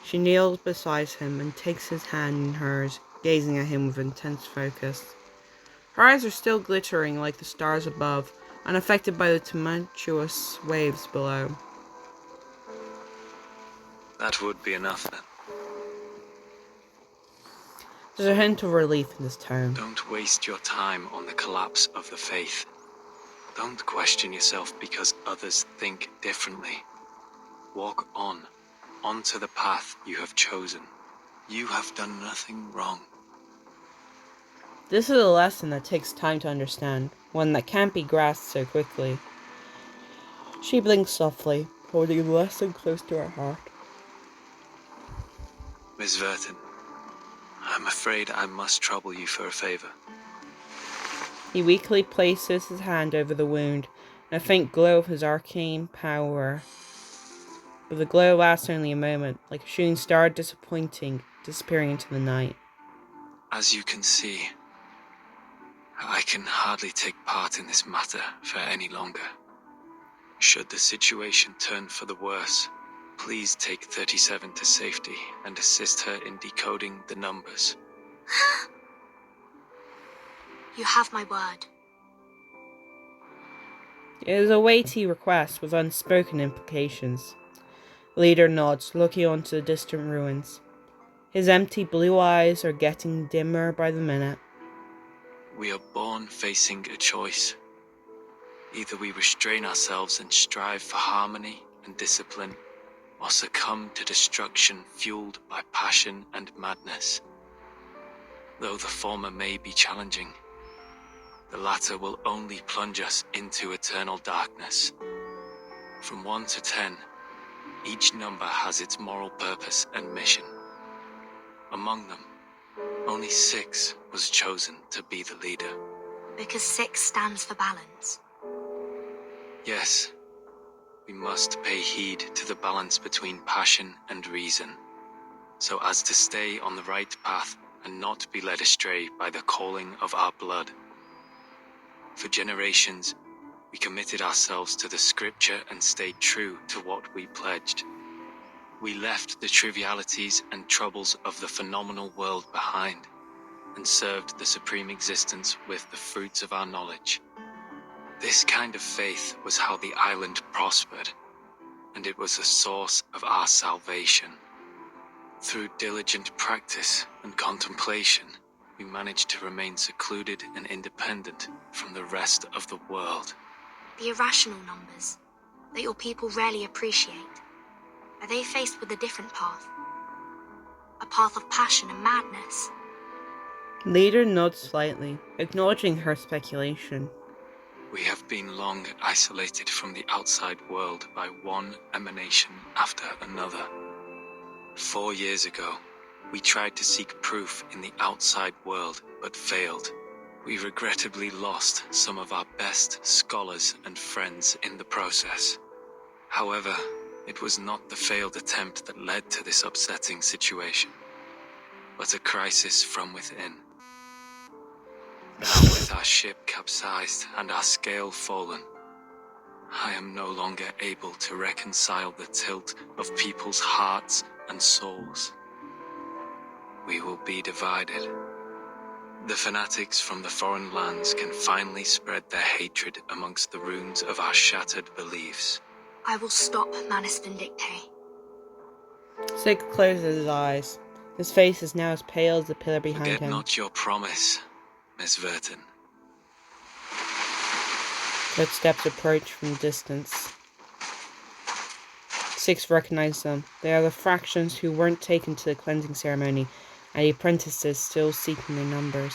A: She kneels beside him and takes his hand in hers, gazing at him with intense focus. Her eyes are still glittering like the stars above, unaffected by the tumultuous waves below.
G: That would be enough, then.
A: There's a hint of relief in his tone.
G: Don't waste your time on the collapse of the faith. Don't question yourself because others think differently. Walk on, onto the path you have chosen. You have done nothing wrong.
A: This is a lesson that takes time to understand, one that can't be grasped so quickly. She blinks softly, holding the lesson close to her heart.
G: Miss Verton, I'm afraid I must trouble you for a favor.
A: He weakly places his hand over the wound, and a faint glow of his arcane power. But the glow lasts only a moment, like a shooting star disappearing into the night.
G: As you can see, I can hardly take part in this matter for any longer. Should the situation turn for the worse, please take 37 to safety and assist her in decoding the numbers.
B: You have my word.
A: It is a weighty request with unspoken implications. Leader nods, looking onto the distant ruins. His empty blue eyes are getting dimmer by the minute.
G: We are born facing a choice. Either we restrain ourselves and strive for harmony and discipline, or succumb to destruction fueled by passion and madness. Though the former may be challenging, the latter will only plunge us into eternal darkness. From 1 to 10, each number has its moral purpose and mission. Among them, only 6 was chosen to be the leader.
B: Because 6 stands for balance.
G: Yes, we must pay heed to the balance between passion and reason, so as to stay on the right path and not be led astray by the calling of our blood. For generations, we committed ourselves to the scripture and stayed true to what we pledged. We left the trivialities and troubles of the phenomenal world behind and served the supreme existence with the fruits of our knowledge. This kind of faith was how the island prospered, and it was the source of our salvation. Through diligent practice and contemplation, we managed to remain secluded and independent from the rest of the world.
B: The irrational numbers that your people rarely appreciate, are they faced with a different path? A path of passion and madness?
A: Leader nods slightly, acknowledging her speculation.
G: We have been long isolated from the outside world by one emanation after another. 4 years ago, we tried to seek proof in the outside world, but failed. We regrettably lost some of our best scholars and friends in the process. However, it was not the failed attempt that led to this upsetting situation, but a crisis from within. Now with our ship capsized and our scale fallen, I am no longer able to reconcile the tilt of people's hearts and souls. We will be divided. The fanatics from the foreign lands can finally spread their hatred amongst the ruins of our shattered beliefs.
B: I will stop Manus Vindicte.
A: Sig closes his eyes. His face is now as pale as the pillar behind him.
G: Forget not your promise, Miss Verton.
A: Footsteps approach from a distance. 6 recognize them. They are the fractions who weren't taken to the cleansing ceremony, and the apprentices still seeking their numbers.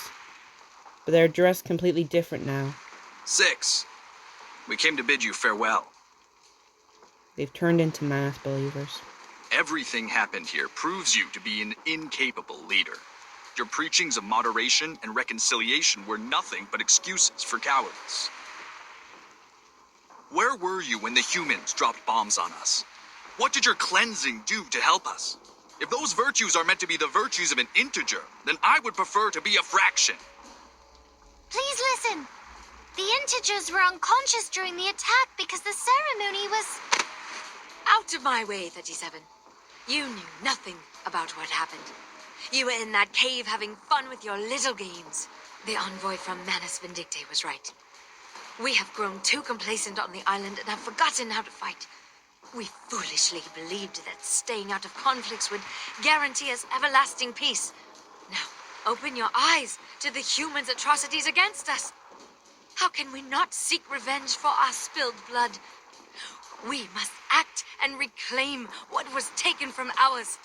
A: But they are dressed completely different now.
D: 6. We came to bid you farewell.
A: They've turned into Manus believers.
D: Everything happened here proves you to be an incapable leader. Your preachings of moderation and reconciliation were nothing but excuses for cowardice. Where were you when the humans dropped bombs on us? What did your cleansing do to help us? If those virtues are meant to be the virtues of an integer, then I would prefer to be a fraction.
B: Please listen. The integers were unconscious during the attack because the ceremony was...
I: Out of my way, 37. You knew nothing about what happened. You were in that cave having fun with your little games. The envoy from Manus Vindicte was right. We have grown too complacent on the island and have forgotten how to fight. We foolishly believed that staying out of conflicts would guarantee us everlasting peace. Now, open your eyes to the humans' atrocities against us. How can we not seek revenge for our spilled blood? We must act and reclaim what was taken from ours.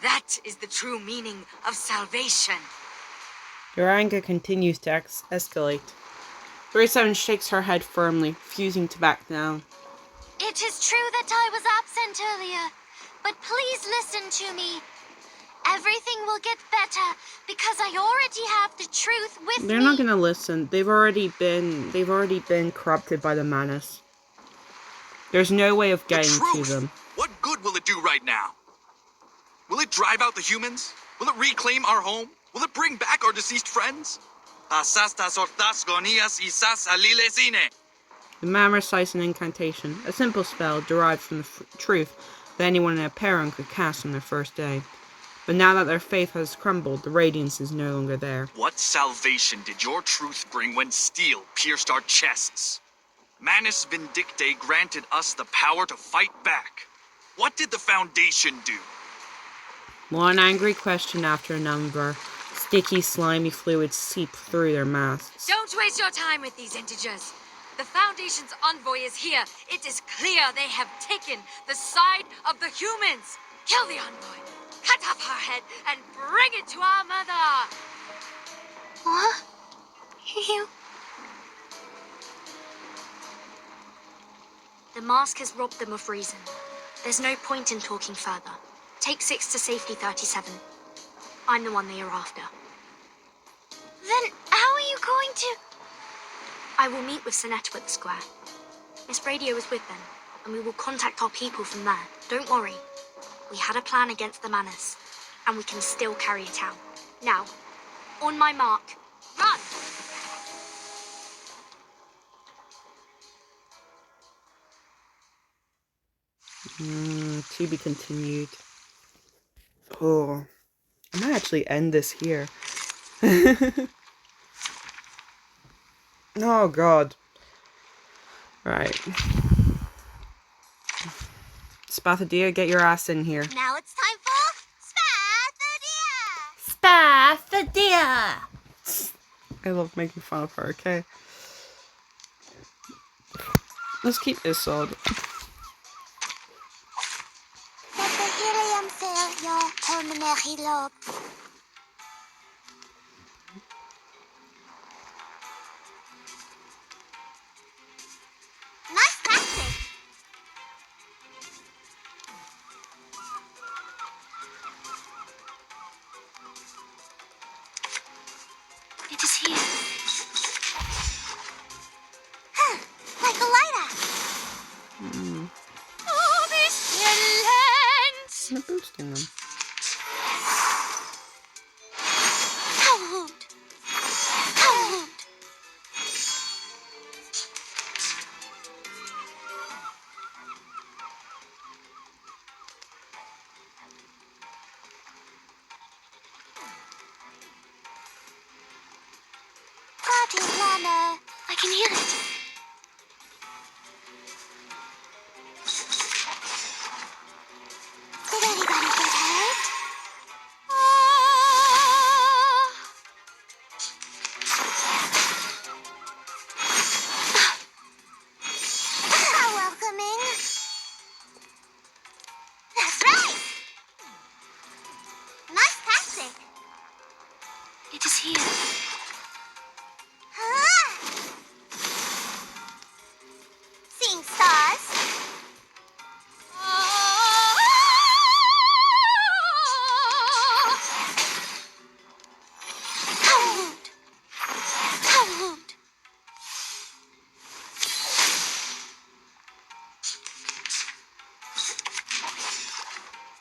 I: That is the true meaning of salvation.
A: Your anger continues to escalate. 37 shakes her head firmly, refusing to back down.
B: It is true that I was absent earlier, but please listen to me. Everything will get better because I already have the truth with me.
A: They're not gonna listen. They've already been corrupted by the Manus. There's no way of getting to them.
D: What good will it do right now? Will it drive out the humans? Will it reclaim our home? Will it bring back our deceased friends?
J: Pasastas ortas gonias isas alilesine.
A: The man recites an incantation, a simple spell derived from the truth that anyone in a Perron could cast on their first day. But now that their faith has crumbled, the radiance is no longer there.
J: What salvation did your truth bring when steel pierced our chests? Manus Vindicte granted us the power to fight back. What did the Foundation do?
A: One angry question after another, sticky, slimy fluids seep through their masks.
K: Don't waste your time with these integers. The Foundation's envoy is here. It is clear they have taken the side of the humans. Kill the envoy, cut off her head, and bring it to our mother.
B: What? You...
L: The mask has robbed them of reason. There's no point in talking further. Take 6 to safety 37. I'm the one they are after.
B: Then how are you going to...
L: I will meet with Sinetta at the square. Miss Radio is with them, and we will contact our people from there. Don't worry. We had a plan against the Manus, and we can still carry it out. Now, on my mark, run!
A: To be continued. Oh, I might actually end this here. Oh god. Right. Spathadia, get your ass in here.
B: Now it's time for Spathadia!
A: I love making fun of her, okay? Let's keep Isolde.
B: Let the helium fill your pulmonary lobe. Nice tactic!
L: It is here.
B: Like a lighter!
K: Oh, these villains!
A: I'm boosting them.
B: Cold! Cold! Party planner!
L: I can hear it.
B: Did anybody get hurt? How welcoming! That's right! Nice tactic!
L: It is here.
B: Seeing stars? Cold! Cold!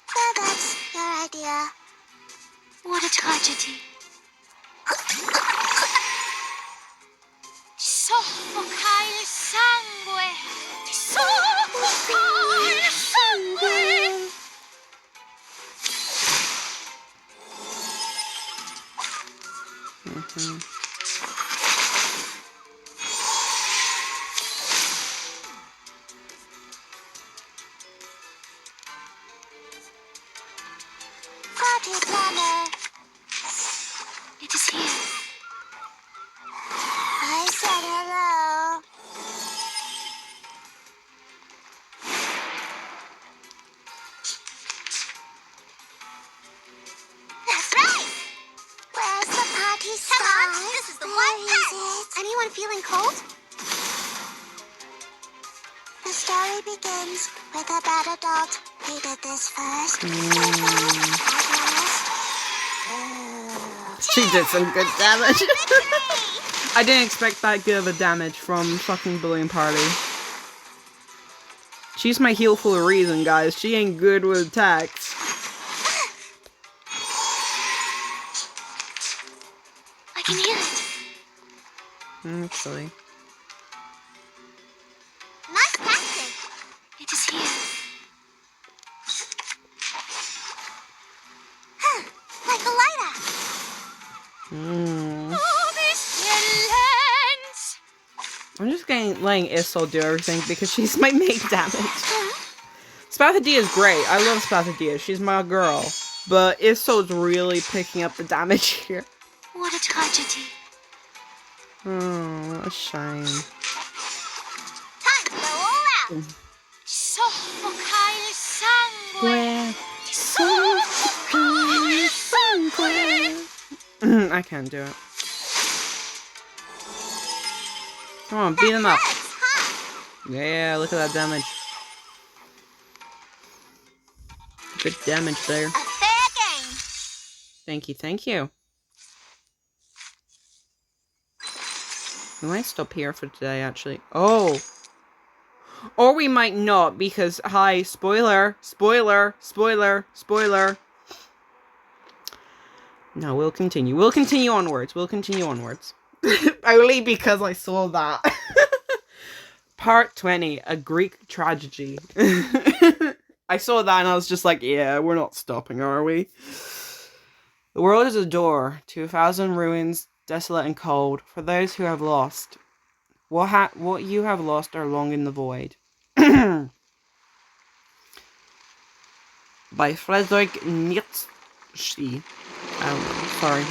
B: So that's your idea.
L: What a tragedy.
K: Soffoca il sangue! Soffoca il sangue!
B: Party planner.
L: It is here.
B: I said hello. That's right. Where's the party star? Come on, this is the one pet. Anyone feeling cold? The story begins with a bad adult. He did this first.
A: She did some good damage. I didn't expect that good of a damage from fucking Bullying Party. She's my heal for a reason, guys. She ain't good with attacks.
L: I can hear it.
A: Actually.
L: Nice captain.
B: It is here.
L: Like a lighter.
B: Oh, this lens!
A: I'm just letting Issel do everything because she's my main damage. Spathadia is great. I love Spathadia. She's my girl. But Issol's really picking up the damage here.
B: What a tragedy.
A: Oh, what a shame.
L: Time to go all out.
B: Soffocare sangue!
A: Soffocare sangue! I can't do it. Come on, beat him up. Yeah, look at that damage. Good damage there.
L: A fair game.
A: Thank you, thank you. We might stop here for today, actually. Oh! Or we might not, because, hi, spoiler, spoiler, spoiler, spoiler. No, we'll continue. We'll continue onwards. We'll continue onwards. Only because I saw that. Part 20, a Greek tragedy. I saw that and I was just like, yeah, we're not stopping, are we? The world is a door to 1,000 ruins, desolate and cold, for those who have lost. What you have lost are long in the void. By Friedrich Nietzsche. Sorry.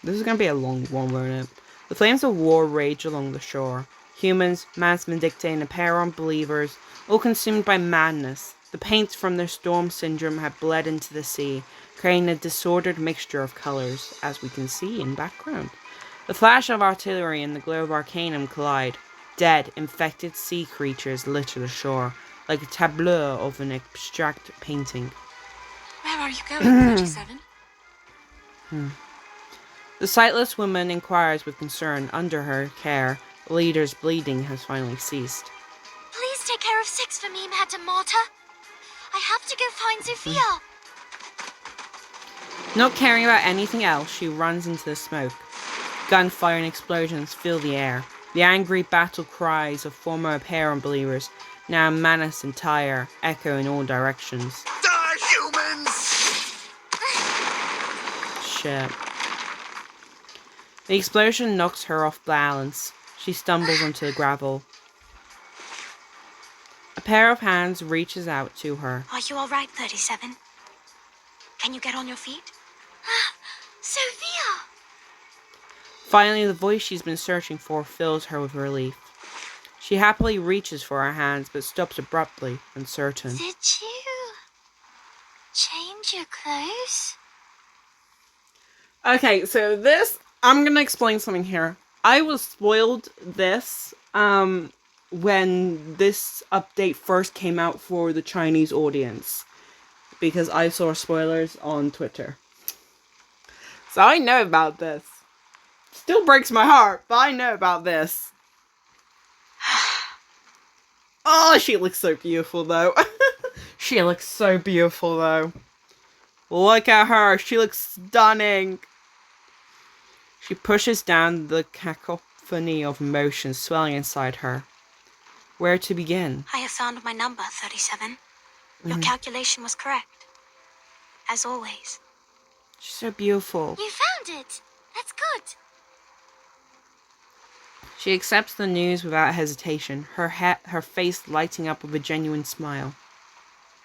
A: This is gonna be a long one, won't it? The flames of war rage along the shore. Humans, Mans Vindictae, and a pair of unbelievers, all consumed by madness. The paints from their storm syndrome have bled into the sea, creating a disordered mixture of colors, as we can see in background. The flash of artillery and the glow of Arcanum collide. Dead, infected sea creatures litter the shore, like a tableau of an abstract painting.
K: Where are you going, 37?
A: The sightless woman inquires with concern. Under her care, the leader's bleeding has finally ceased.
L: Please take care of 6 for me, Madame Marta. I have to go find Sophia.
A: Not caring about anything else, she runs into the smoke. Gunfire and explosions fill the air. The angry battle cries of former apparent believers, now Manus and Tyre, echo in all directions.
J: Die, humans!
A: Shit. The explosion knocks her off balance. She stumbles onto the gravel. A pair of hands reaches out to her.
B: Are you alright, 37? Can you get on your feet?
L: Sophia!
A: Finally, the voice she's been searching for fills her with relief. She happily reaches for her hands, but stops abruptly, uncertain.
L: Did you change your clothes?
A: Okay, so this, I'm gonna explain something here. I was spoiled this, when this update first came out for the Chinese audience. Because I saw spoilers on Twitter. So I know about this. Still breaks my heart, but I know about this. Oh, she looks so beautiful, though. She looks so beautiful, though. Look at her. She looks stunning. She pushes down the cacophony of emotions swelling inside her. Where to begin?
B: I have found my number, 37. Your calculation was correct. As always.
A: She's so beautiful.
L: You found it. That's good.
A: She accepts the news without hesitation, her face lighting up with a genuine smile.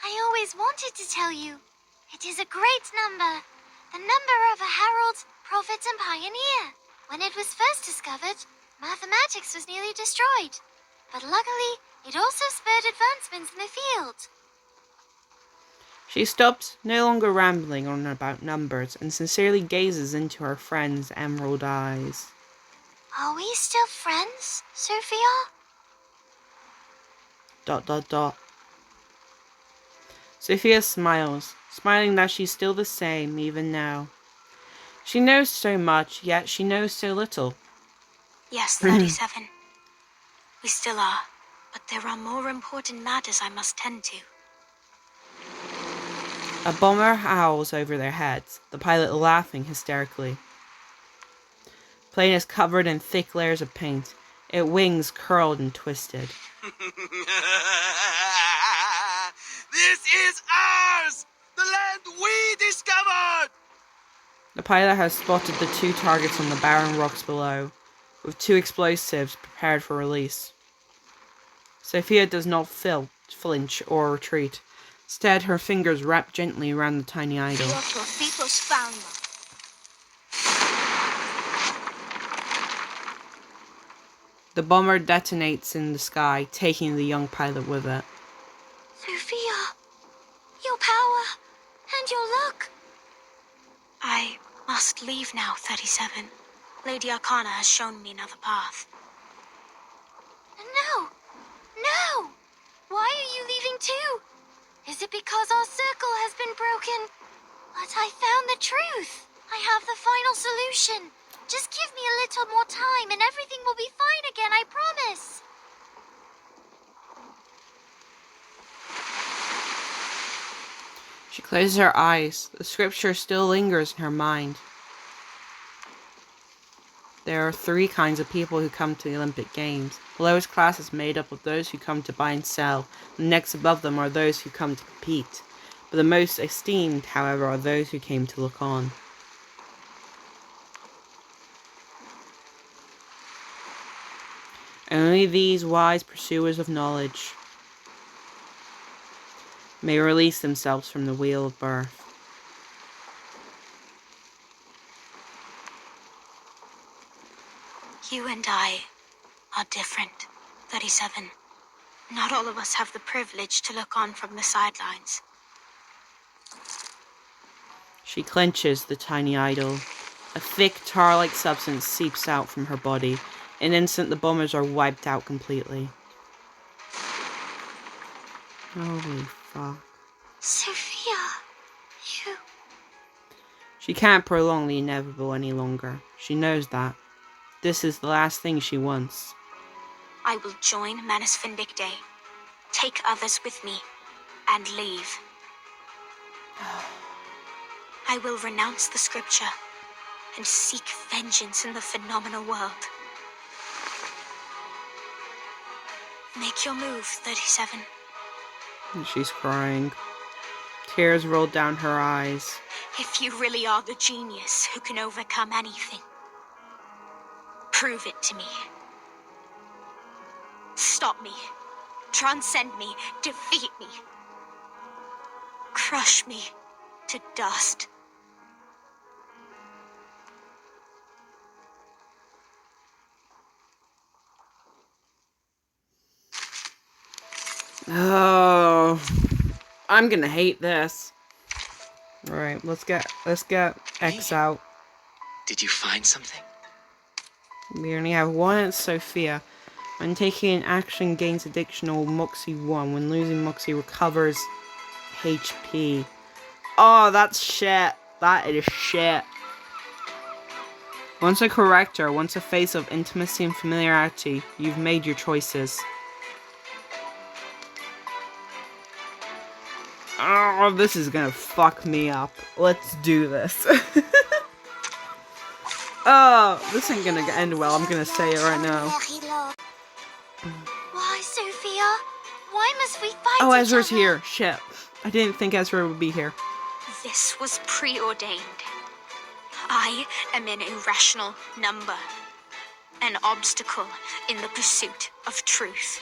L: I always wanted to tell you. It is a great number. The number of a herald, prophet, and pioneer. When it was first discovered, mathematics was nearly destroyed. But luckily, it also spurred advancements in the field.
A: She stops, no longer rambling on about numbers, and sincerely gazes into her friend's emerald eyes.
L: Are we still friends, Sophia? ...
A: Sophia smiles, smiling that she's still the same, even now. She knows so much, yet she knows so little.
B: Yes, 37. We still are. But there are more important matters I must tend to.
A: A bomber howls over their heads, the pilot laughing hysterically. Plane is covered in thick layers of paint. Its wings curled and twisted.
J: This is ours! The land we discovered!
A: The pilot has spotted the 2 targets on the barren rocks below, with 2 explosives prepared for release. Sophia does not flinch or retreat. Instead, her fingers wrap gently around the tiny idol. The bomber detonates in the sky, taking the young pilot with it.
L: Sophia, your power and your luck. I must leave now, 37. Lady Arcana has shown me another path. No! No! Why are you leaving too? Is it because our circle has been broken? But I found the truth. I have the final solution. Just give me a little more time and everything will be fine again, I promise.
A: She closes her eyes. The scripture still lingers in her mind. There are 3 kinds of people who come to the Olympic Games. The lowest class is made up of those who come to buy and sell. The next above them are those who come to compete. But the most esteemed, however, are those who came to look on. Only these wise pursuers of knowledge may release themselves from the wheel of birth.
L: You and I are different, 37. Not all of us have the privilege to look on from the sidelines.
A: She clenches the tiny idol. A thick, tar-like substance seeps out from her body. In an instant, the bombers are wiped out completely. Holy fuck.
L: Sophia, you...
A: She can't prolong the inevitable any longer. She knows that. This is the last thing she wants.
L: I will join Manus Vindicte, take others with me, and leave. I will renounce the scripture and seek vengeance in the phenomenal world. Make your move, 37.
A: And she's crying. Tears roll down her eyes.
L: If you really are the genius who can overcome anything, prove it to me. Stop me. Transcend me. Defeat me. Crush me to dust.
A: Oh, I'm gonna hate this. All right, let's get X out.
E: Did you find something?
A: We only have 1. It's Sophia. When taking an action, gains additional Moxie 1. When losing Moxie, recovers HP. Oh, that's shit. That is shit. Once a corrector, once a face of intimacy and familiarity, you've made your choices. Oh, this is gonna fuck me up. Let's do this. Oh, this ain't gonna end well. I'm gonna say it right now.
L: Why, Sophia? Why must we fight
A: Oh,
L: each
A: Ezra's
L: other?
A: here. Shit. I didn't think Ezra would be here.
L: This was preordained. I am an irrational number. An obstacle in the pursuit of truth.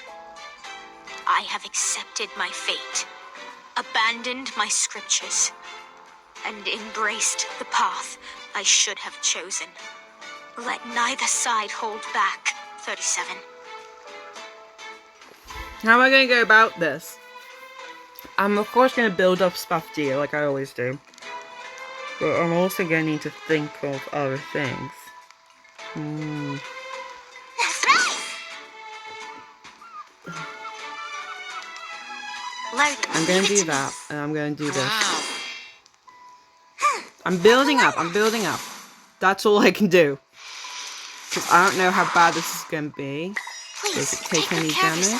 L: I have accepted my fate, abandoned my scriptures, and embraced the path I should have chosen. Let neither side hold back, 37.
A: How am I going to go about this? I'm of course going to build up stuff to you, like I always do. But I'm also going to need to think of other things.
L: That's right! Loaded.
A: I'm going to do that, and I'm going to do this. I'm building up. That's all I can do. Because I don't know how bad this is going to be. Does it take any damage?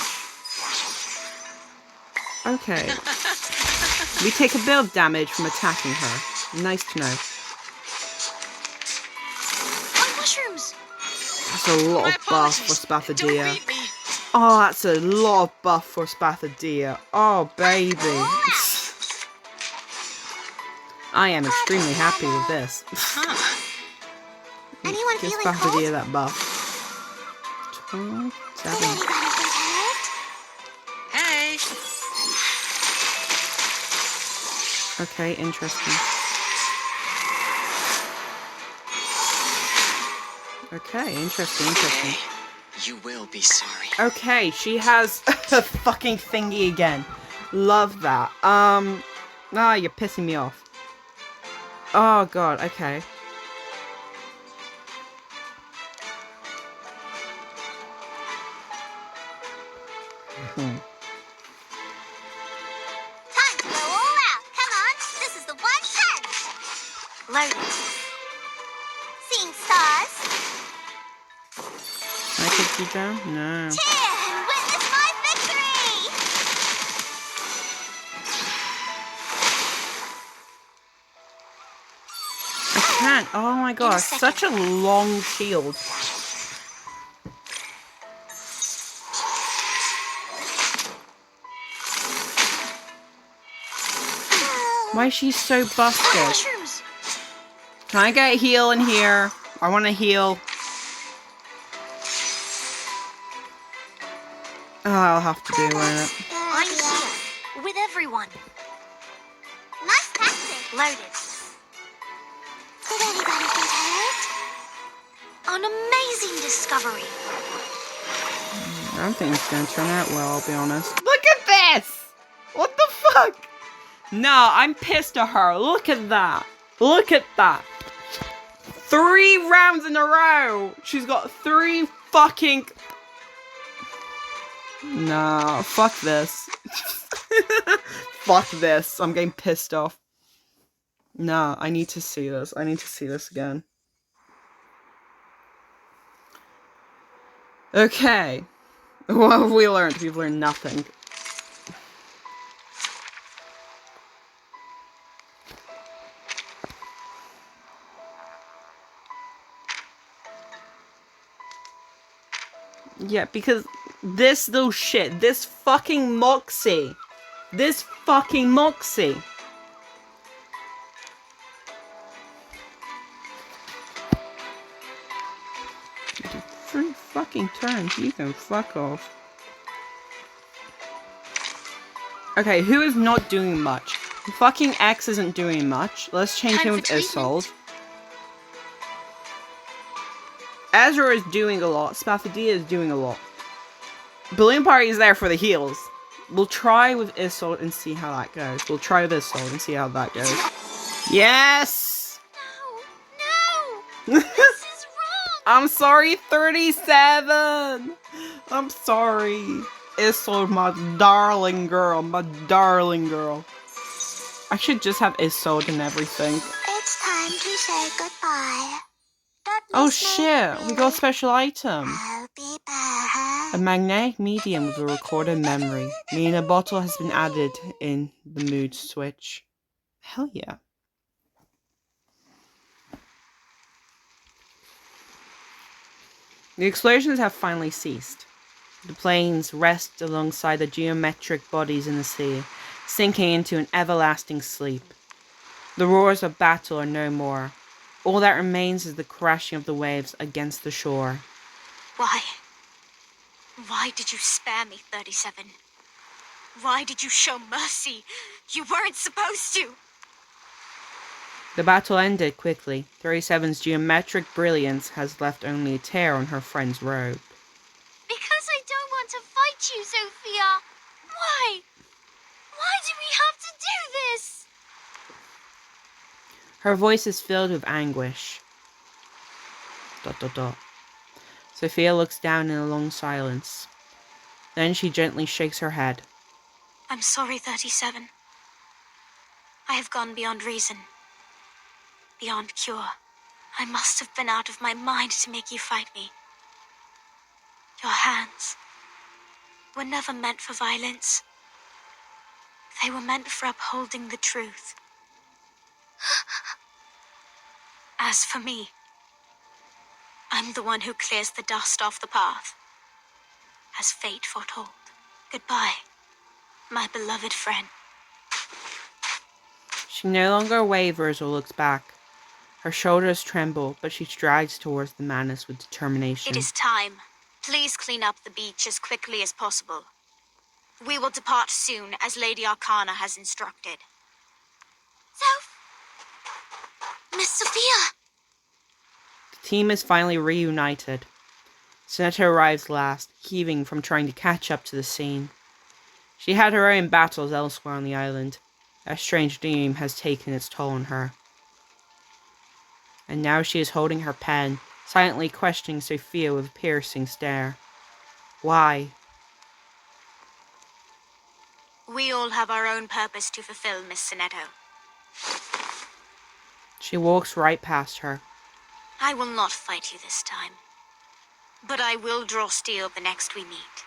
A: Okay. We take a bit of damage from attacking her. Nice to know.
L: Oh, mushrooms!
A: That's a lot of buff for Spathadia. Oh, that's a lot of buff for Spathadia. Oh, baby. I am extremely happy with this.
L: Anyone
A: Give
L: feeling cold?
A: Spathadia that buff. 12, 7.
I: Hey!
A: Okay, interesting. Okay, interesting.
I: You will be sorry.
A: Okay, she has a fucking thingy again. Love that. You're pissing me off. Oh god, okay.
L: Time to go all out. Come on, this is the 110. Loaded. Seeing stars.
A: Can I take you down? No.
L: Cheer and witness my victory.
A: I can't. Oh my gosh, such a long shield. Why is she so busted? Can I get a heal in here? I want to heal. Oh, I'll have to do it.
L: I'm here with everyone. Nice tactic. Loaded. Did anybody get hurt? An amazing discovery.
A: I don't think it's going to turn out well, I'll be honest. Look at this! What the fuck? No, I'm pissed at her. Look at that. Look at that. 3 rounds in a row. She's got 3 fucking... No, fuck this. Fuck this. I'm getting pissed off. No, I need to see this. I need to see this again. Okay. What have we learned? We've learned nothing. Yeah, because this little shit, this fucking Moxie. 3 fucking turns, you can fuck off. Okay, who is not doing much? Fucking X isn't doing much. Let's change him with Isolde. Ezra is doing a lot. Spathadia is doing a lot. Balloon Party is there for the heals. We'll try with Isolde and see how that goes. We'll try with Isolde and see how that goes. Yes!
L: No! This is wrong!
A: I'm sorry, 37! I'm sorry. Isolde, my darling girl. My darling girl. I should just have Isolde and everything.
L: It's time to say goodbye.
A: Oh shit, we got a special item.
L: I'll be back.
A: A magnetic medium with a recorded memory, meaning a bottle has been added in the mood switch. Hell yeah. The explosions have finally ceased. The planes rest alongside the geometric bodies in the sea, sinking into an everlasting sleep. The roars of battle are no more. All that remains is the crashing of the waves against the shore.
B: Why? Why did you spare me, 37? Why did you show mercy? You weren't supposed to.
A: The battle ended quickly. 37's geometric brilliance has left only a tear on her friend's robe.
L: Because I don't want to fight you, Sophia. Why? Why do we have to do this?
A: Her voice is filled with anguish. ... Sophia looks down in a long silence. Then she gently shakes her head.
B: I'm sorry, 37. I have gone beyond reason. Beyond cure. I must have been out of my mind to make you fight me. Your hands were never meant for violence. They were meant for upholding the truth. As for me, I'm the one who clears the dust off the path, as fate foretold. Goodbye, my beloved friend.
A: She no longer wavers or looks back. Her shoulders tremble, but she strides towards the Manus with determination.
B: It is time. Please clean up the beach as quickly as possible. We will depart soon, as Lady Arcana has instructed. Soph! Miss Sophia!
A: The team is finally reunited. Senator arrives last, heaving from trying to catch up to the scene. She had her own battles elsewhere on the island. A strange dream has taken its toll on her. And now she is holding her pen, silently questioning Sophia with a piercing stare. Why?
B: We all have our own purpose to fulfill, Miss Sinetto.
A: She walks right past her.
B: I will not fight you this time, but I will draw steel the next we meet.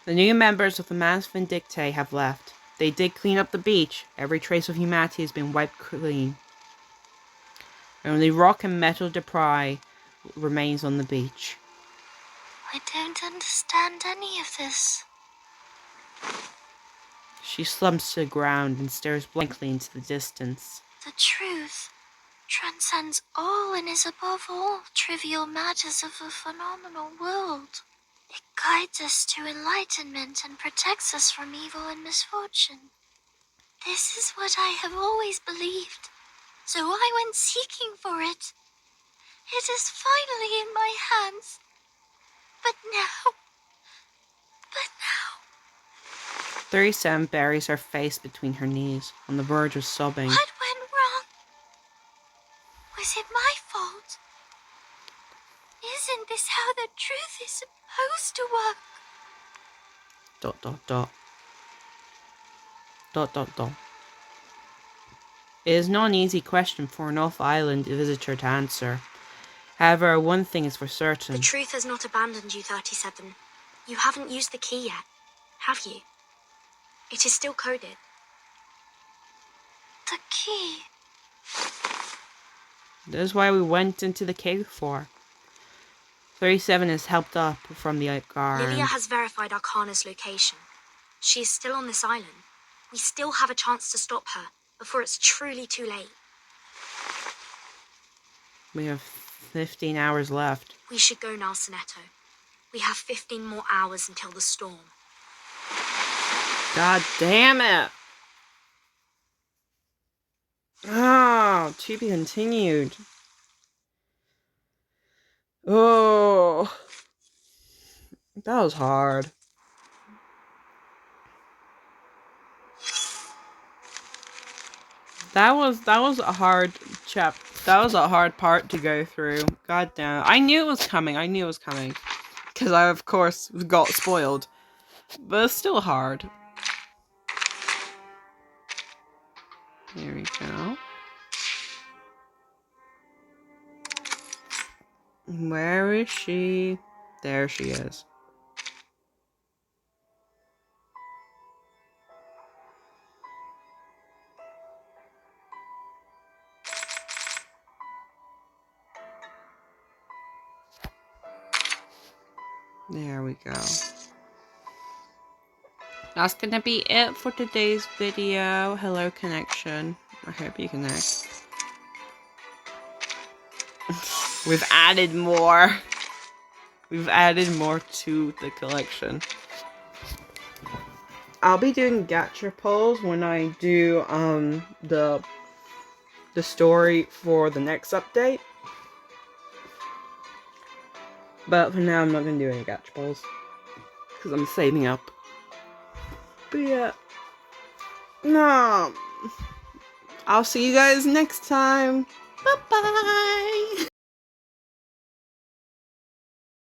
A: The new members of the Mans Vindictae have left. They did clean up the beach. Every trace of humanity has been wiped clean. Only rock and metal debris remains on the beach.
L: I don't understand any of this.
A: She slumps to the ground and stares blankly into the distance.
L: The truth transcends all and is above all trivial matters of a phenomenal world. It guides us to enlightenment and protects us from evil and misfortune. This is what I have always believed, so I went seeking for it. It is finally in my hands. But now...
A: 37 buries her face between her knees, on the verge of sobbing.
L: What went wrong? Was it my fault? Isn't this how the truth is supposed to work? ...
A: It is not an easy question for an off-island visitor to answer. However, one thing is for certain.
L: The truth has not abandoned you, 37. You haven't used the key yet, have you? It is still coded. The key.
A: That is why we went into the cave for. 37 is helped up from the guard.
L: Lilia has verified Arcana's location. She is still on this island. We still have a chance to stop her before it's truly too late.
A: We have 15 hours left.
L: We should go now, Sinetto. We have 15 more hours until the storm.
A: God damn it! Oh, to be continued. Oh, that was hard. That was a hard That was a hard part to go through. God damn. I knew it was coming. Because I, of course, got spoiled. But it's still hard. There we go. Where is she? There she is. There we go. That's gonna be it for today's video. Hello, connection. I hope you connect. We've added more. We've added more to the collection. I'll be doing gacha polls when I do the story for the next update. But for now, I'm not gonna do any gacha polls because I'm saving up. But yeah, no. I'll see you guys next time. Bye bye.